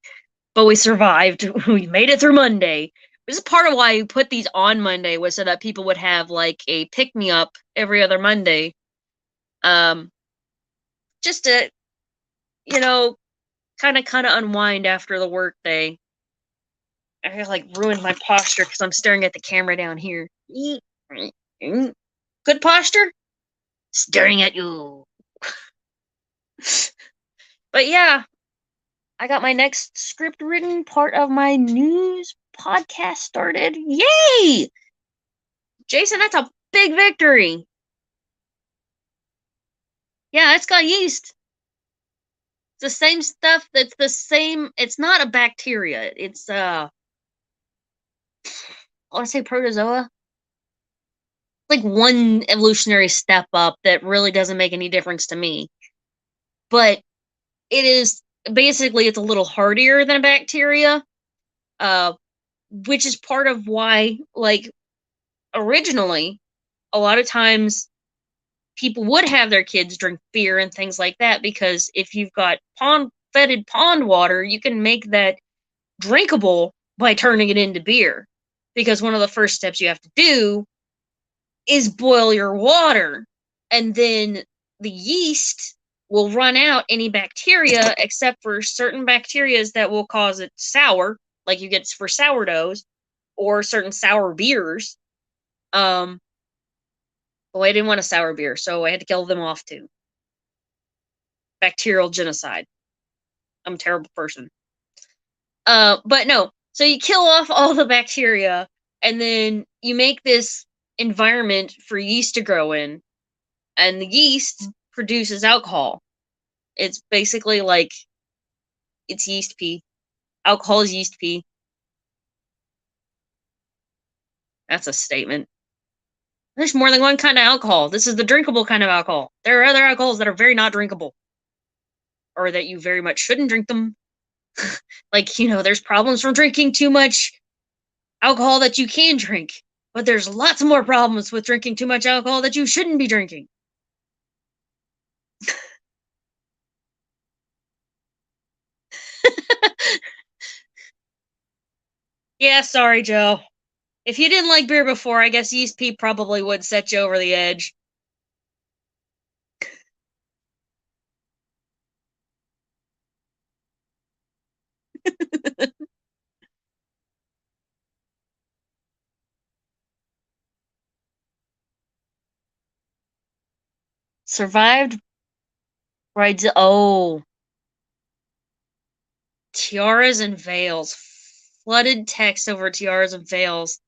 But we survived. We made it through Monday. This is part of why we put these on Monday, was so that people would have, like, a pick-me-up every other Monday. Just to, you know, kind of unwind after the work day. I like ruined my posture because I'm staring at the camera down here. Good posture? Staring at you. But yeah, I got my next script written, part of my news podcast started. Yay! Jason, that's a big victory. Yeah, it's got yeast. It's the same stuff that's the same. It's not a bacteria. It's, I want to say protozoa. Like one evolutionary step up that really doesn't make any difference to me. But it is, basically, it's a little hardier than a bacteria, which is part of why, like, originally, a lot of times people would have their kids drink beer and things like that, because if you've got fetid pond water, you can make that drinkable by turning it into beer. Because one of the first steps you have to do is boil your water, and then the yeast will run out any bacteria except for certain bacterias that will cause it sour, like you get for sourdoughs or certain sour beers. Well, I didn't want a sour beer, so I had to kill them off too. Bacterial genocide. I'm a terrible person. But no, so you kill off all the bacteria, and then you make this environment for yeast to grow in, and the yeast produces alcohol. It's basically like, it's yeast pee. Alcohol is yeast pee. That's a statement. There's more than one kind of alcohol. This is the drinkable kind of alcohol. There are other alcohols that are very not drinkable, or that you very much shouldn't drink them. Like, you know, there's problems from drinking too much alcohol that you can drink, but there's lots more problems with drinking too much alcohol that you shouldn't be drinking. Yeah, sorry, Joe. If you didn't like beer before, I guess yeast pee probably would set you over the edge. Survived right. Oh, tiaras and veils. Flooded text over tiaras and veils.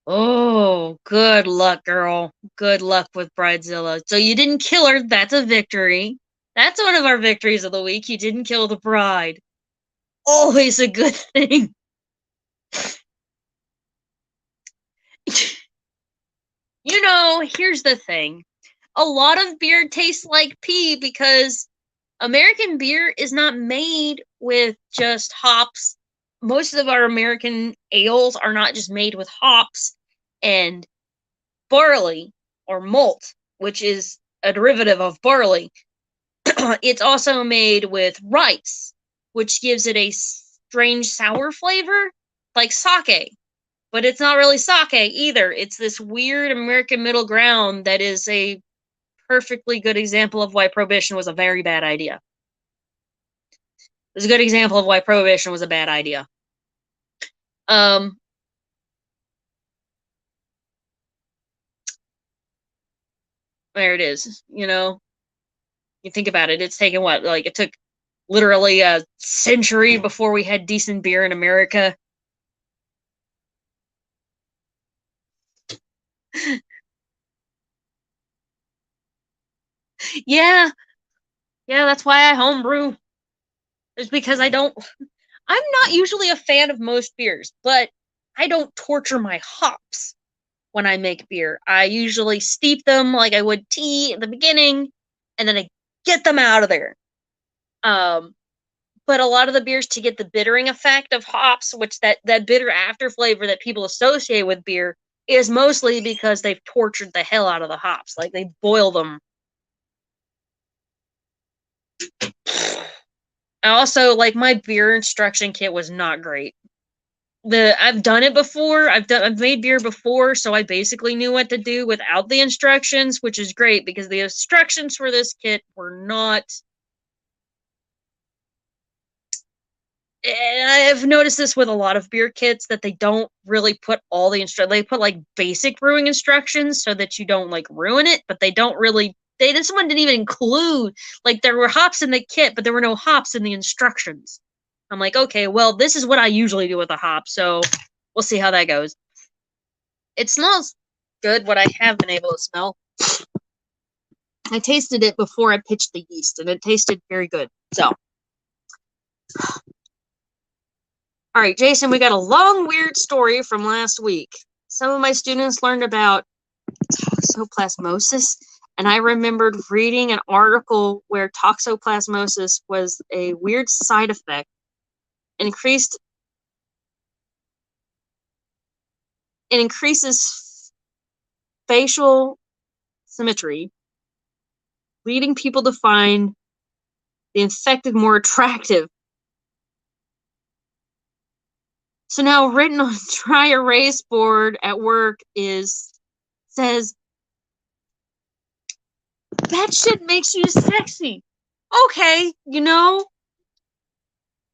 Oh, good luck, girl. Good luck with Bridezilla. So you didn't kill her. That's a victory. That's one of our victories of the week. You didn't kill the bride. Always a good thing. Here's the thing. A lot of beer tastes like pee because American beer is not made with just hops. Most of our American ales are not just made with hops and barley or malt, which is a derivative of barley. It's also made with rice, which gives it a strange sour flavor, like sake. But it's not really sake either. It's this weird American middle ground that is a perfectly good example of why prohibition was a very bad idea. It's a good example of why prohibition was a bad idea. There it is. You think about it. It's taken what? Like, it took literally a century before we had decent beer in America. Yeah, that's why I homebrew. It's because I'm not usually a fan of most beers, but I don't torture my hops when I make beer. I usually steep them like I would tea at the beginning, and then I get them out of there. But a lot of the beers, to get the bittering effect of hops, which that bitter after flavor that people associate with beer, is mostly because they've tortured the hell out of the hops. Like, they boil them. Also, like, my beer instruction kit was not great. I've done it before. I've made beer before, so I basically knew what to do without the instructions, which is great because the instructions for this kit were not. I've noticed this with a lot of beer kits that they don't really put all the they put like basic brewing instructions so that you don't like ruin it, but they don't really. Someone didn't even include, like, there were hops in the kit, but there were no hops in the instructions. I'm like, okay, well, this is what I usually do with a hop, so we'll see how that goes. It smells good, what I have been able to smell. I tasted it before I pitched the yeast, and it tasted very good. So, all right, Jason, we got a long, weird story from last week. Some of my students learned about toxoplasmosis, and I remembered reading an article where toxoplasmosis was a weird side effect. It increases facial symmetry, leading people to find the infected more attractive. So now, written on dry erase board at work says, that shit makes you sexy. Okay,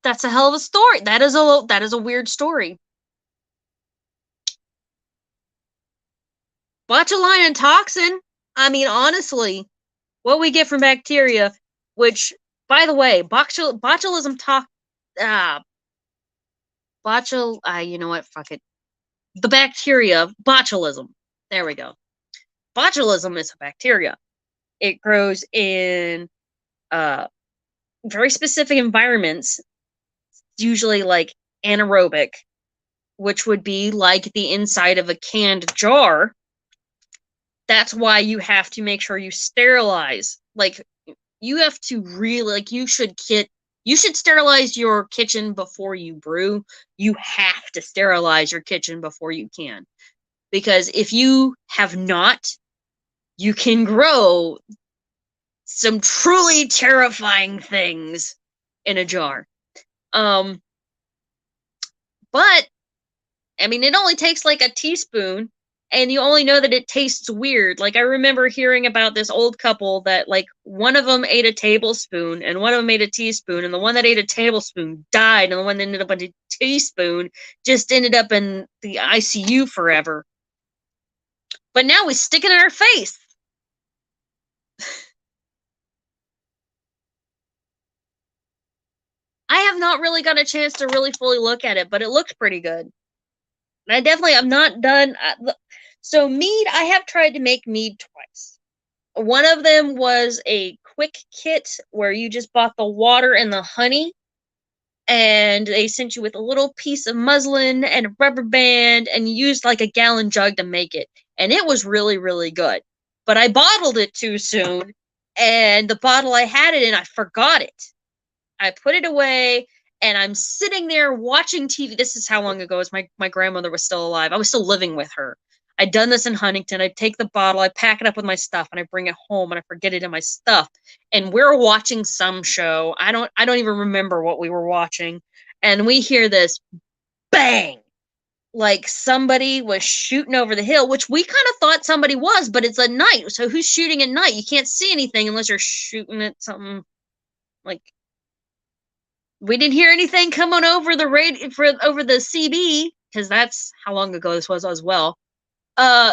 that's a hell of a story. That is a weird story. Botulinum toxin. I mean, honestly, what we get from bacteria, which, by the way, botulism you know what? Fuck it. The bacteria, botulism. There we go. Botulism is a bacteria. It grows in very specific environments, usually like anaerobic, which would be like the inside of a canned jar. That's why you have to make sure you sterilize. Like, you have to really, like, you should sterilize your kitchen before you brew. You have to sterilize your kitchen before you can. Because if you have not, you can grow some truly terrifying things in a jar. But, I mean, it only takes like a teaspoon, and you only know that it tastes weird. Like, I remember hearing about this old couple that, like, one of them ate a tablespoon and one of them ate a teaspoon, and the one that ate a tablespoon died, and the one that ended up with a teaspoon just ended up in the ICU forever. But now we stick it in our face. I have not really got a chance to really fully look at it, but it looked pretty good. I definitely am not done. So mead, I have tried to make mead twice. One of them was a quick kit where you just bought the water and the honey, and they sent you with a little piece of muslin and a rubber band, and you used like a gallon jug to make it. and it was really, really good. But I bottled it too soon, and the bottle I had it in, I forgot it. I put it away, and I'm sitting there watching TV. This is how long ago as my grandmother was still alive. I was still living with her. I'd done this in Huntington. I take the bottle, I pack it up with my stuff, and I bring it home, and I forget it in my stuff. And we're watching some show. I don't even remember what we were watching. And we hear this bang, like somebody was shooting over the hill, which we kind of thought somebody was, but it's at night. So who's shooting at night? You can't see anything unless you're shooting at something. Like, we didn't hear anything coming over the radio over the CB, because that's how long ago this was as well.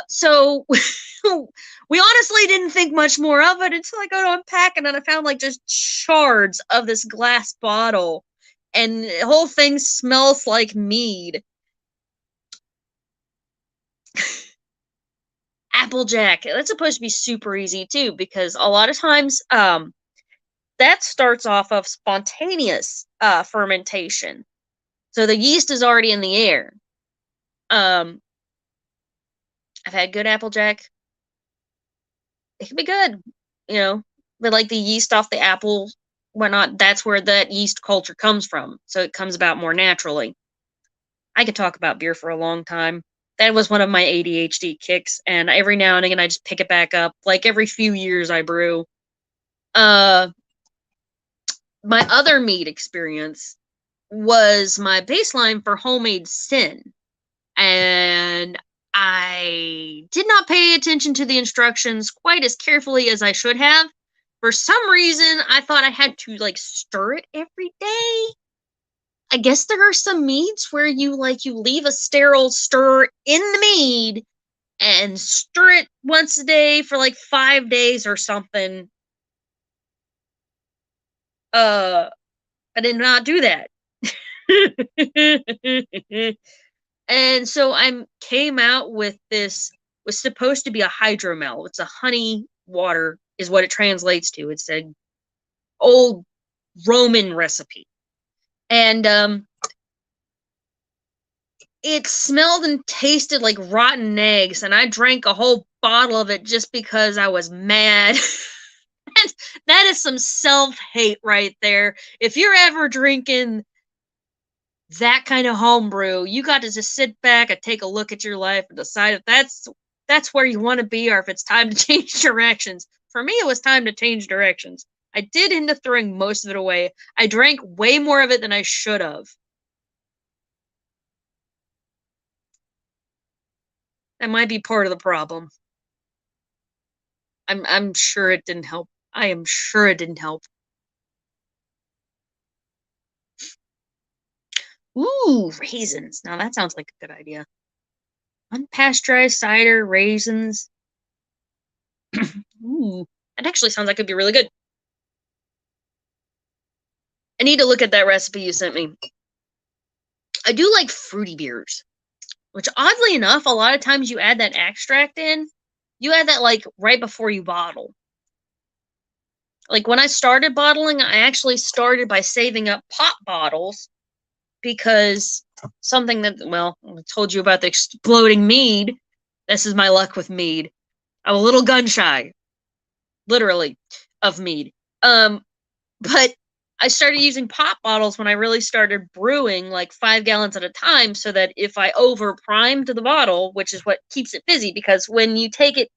So we honestly didn't think much more of it until I go to unpack it, and I found like just shards of this glass bottle, and the whole thing smells like mead. Applejack, that's supposed to be super easy too, because a lot of times that starts off of spontaneous fermentation, so the yeast is already in the air. I've had good Applejack. It can be good, but like the yeast off the apple, whatnot, that's where that yeast culture comes from, so it comes about more naturally. I could talk about beer for a long time. That was one of my ADHD kicks, and every now and again I just pick it back up. Like every few years I brew. My other mead experience was my baseline for homemade sin, and I did not pay attention to the instructions quite as carefully as I should have. For some reason, I thought I had to like stir it every day. I guess there are some meads where you leave a sterile stir in the mead and stir it once a day for like 5 days or something. I did not do that. And so I came out with this, was supposed to be a hydromel. It's a honey water is what it translates to. It's an old Roman recipe. And it smelled and tasted like rotten eggs, and I drank a whole bottle of it just because I was mad. And that is some self-hate right there. If you're ever drinking that kind of homebrew, you got to just sit back and take a look at your life and decide if that's where you want to be, or if it's time to change directions. For me, it was time to change directions. I did end up throwing most of it away. I drank way more of it than I should have. That might be part of the problem. I'm sure it didn't help. I am sure it didn't help. Ooh, raisins. Now that sounds like a good idea. Unpasteurized cider, raisins. Ooh, that actually sounds like it'd be really good. I need to look at that recipe you sent me. I do like fruity beers, which oddly enough, a lot of times you add that extract in. You add that like right before you bottle. Like when I started bottling, I actually started by saving up pop bottles, because something that, well, I told you about the exploding mead. This is my luck with mead. I'm a little gun shy, literally, of mead. But I started using pop bottles when I really started brewing like 5 gallons at a time, so that if I over primed the bottle, which is what keeps it fizzy, because when you take it,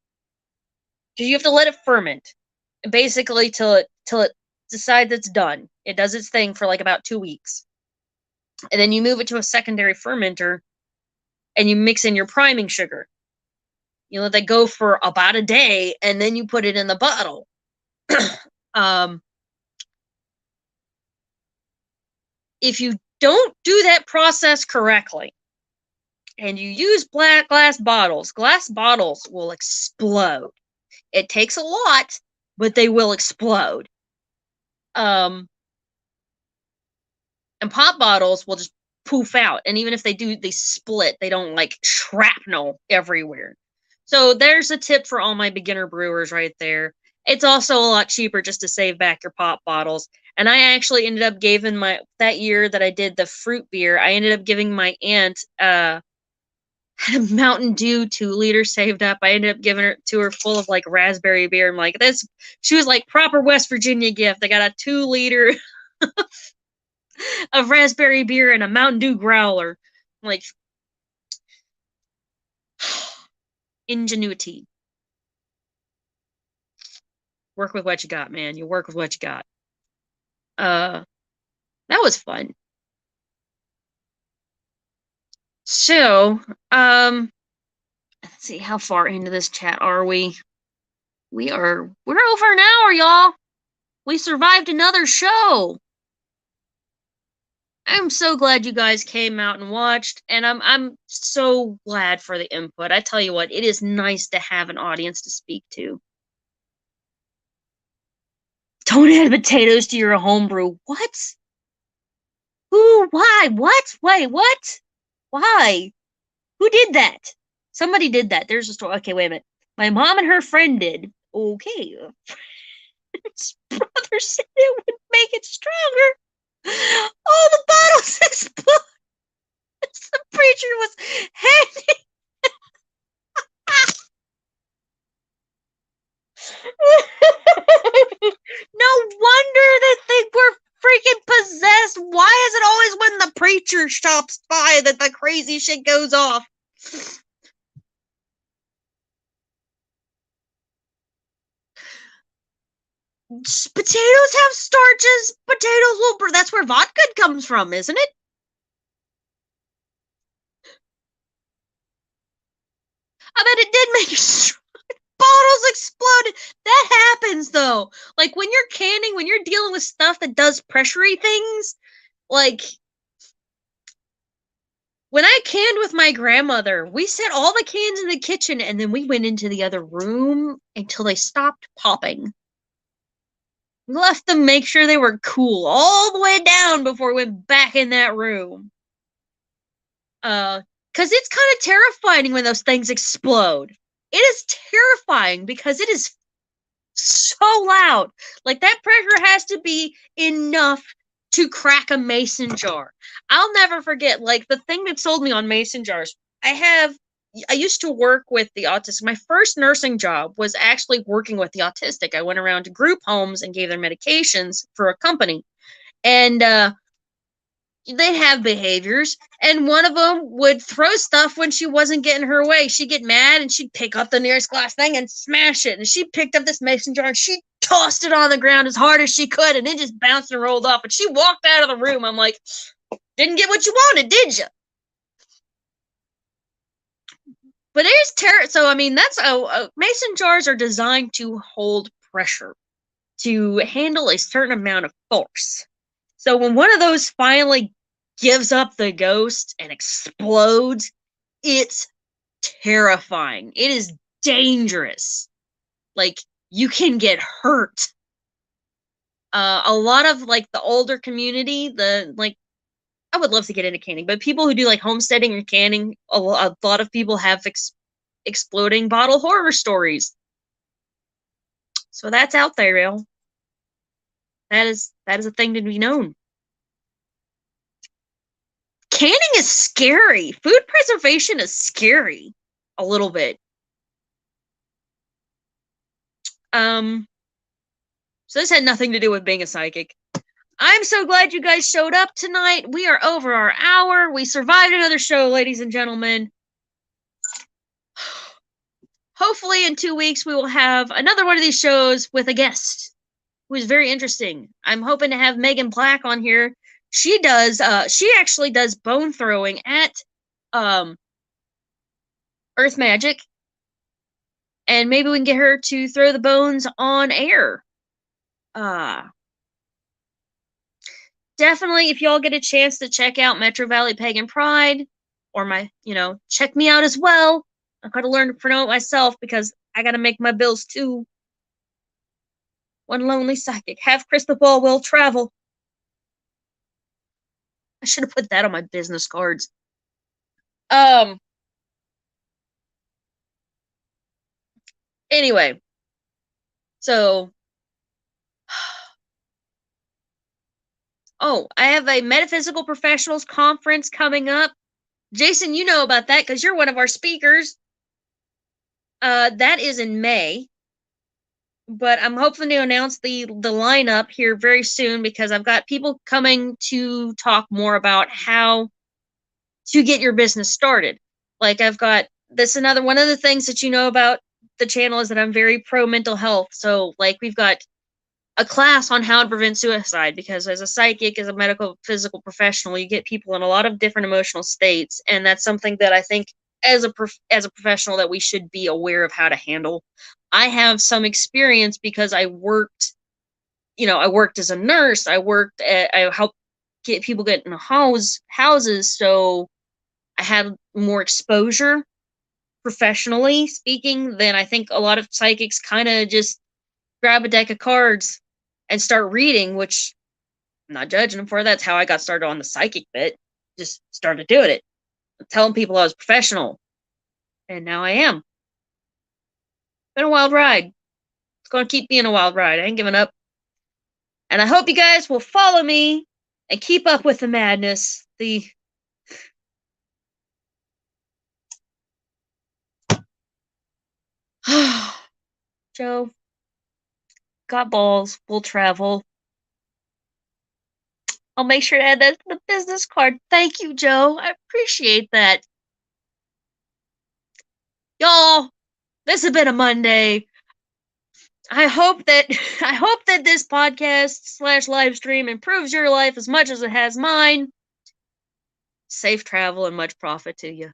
you have to let it ferment, basically till it decides it's done. It does its thing for like about 2 weeks. And then you move it to a secondary fermenter and you mix in your priming sugar. You let that go for about a day, and then you put it in the bottle. If you don't do that process correctly and you use glass bottles will explode. It takes a lot, but they will explode. And pop bottles will just poof out. And even if they do, they split. They don't like shrapnel everywhere. So there's a tip for all my beginner brewers right there. It's also a lot cheaper just to save back your pop bottles. And I actually ended up giving that year that I did the fruit beer, I ended up giving my aunt had a Mountain Dew 2-liter saved up. I ended up giving it to her full of like raspberry beer. I'm like, this. She was like, proper West Virginia gift. I got a 2-liter of raspberry beer and a Mountain Dew growler. I'm like, ingenuity. Work with what you got, man. You work with what you got. That was fun. So, let's see, how far into this chat are we? We're over an hour, y'all. We survived another show. I'm so glad you guys came out and watched, and I'm so glad for the input. I tell you what, it is nice to have an audience to speak to. Don't add potatoes to your homebrew. What? Who? Why? What? Wait, what? Why? Who did that? Somebody did that. There's a story. Okay, wait a minute. My mom and her friend did. Okay. His brother said it would make it stronger. All the bottles exploded. The preacher was handing. No wonder that they were freaking possessed. Why is it always when the preacher stops by that the crazy shit goes off? Potatoes have starches. Potatoes will. That's where vodka comes from, isn't it? I bet it did make it. Bottles exploded. That happens though. Like when you're canning, when you're dealing with stuff that does pressury things, like when I canned with my grandmother, we set all the cans in the kitchen and then we went into the other room until they stopped popping. We left them, make sure they were cool all the way down before we went back in that room. Because it's kind of terrifying when those things explode. It is terrifying because it is so loud. Like that pressure has to be enough to crack a mason jar. I'll never forget, like the thing that sold me on mason jars. I used to work with the autistic. My first nursing job was actually working with the autistic. I went around to group homes and gave them medications for a company. And they'd have behaviors, and one of them would throw stuff when she wasn't getting her way. She'd get mad and she'd pick up the nearest glass thing and smash it. And she picked up this mason jar and she tossed it on the ground as hard as she could, and it just bounced and rolled off. And she walked out of the room. I'm like, didn't get what you wanted, did you? But there's terror. So I mean, that's mason jars are designed to hold pressure, to handle a certain amount of force. So when one of those finally gives up the ghost and explodes, it's terrifying. It is dangerous. Like, you can get hurt. A lot of like the older community, I would love to get into canning, but people who do like homesteading or canning, a lot of people have exploding bottle horror stories. So that's out there, y'all. That is a thing to be known. Canning is scary. Food preservation is scary. A little bit. So this had nothing to do with being a psychic. I'm so glad you guys showed up tonight. We are over our hour. We survived another show, ladies and gentlemen. Hopefully in 2 weeks we will have another one of these shows with a guest who is very interesting. I'm hoping to have Megan Black on here. She actually does bone throwing at Earth Magic. And maybe we can get her to throw the bones on air. Definitely, if y'all get a chance to check out Metro Valley Pagan Pride, or check me out as well. I gotta learn to promote myself because I gotta make my bills too. One lonely psychic, half crystal ball will travel. I should have put that on my business cards. Anyway, so I have a metaphysical professionals conference coming up Jason, you know about that because you're one of our speakers. That is in May. But I'm hoping to announce the lineup here very soon because I've got people coming to talk more about how to get your business started. Like I've got this another one of the things that you know about the channel is that I'm very pro mental health. So like we've got a class on how to prevent suicide because as a psychic, as a medical physical professional, you get people in a lot of different emotional states, and that's something that I think as a professional that we should be aware of how to handle. I have some experience because I worked as a nurse. I helped get people get in houses, so I had more exposure professionally speaking than I think a lot of psychics kind of just grab a deck of cards and start reading, which I'm not judging them for. That's how I got started on the psychic bit. Just started doing it, telling people I was professional, and now I am. Been a wild ride. It's going to keep being a wild ride. I ain't giving up. And I hope you guys will follow me and keep up with the madness. Joe, got balls. We'll travel. I'll make sure to add that to the business card. Thank you, Joe. I appreciate that. Y'all, this has been a Monday. I hope that this podcast / live stream improves your life as much as it has mine. Safe travel and much profit to you.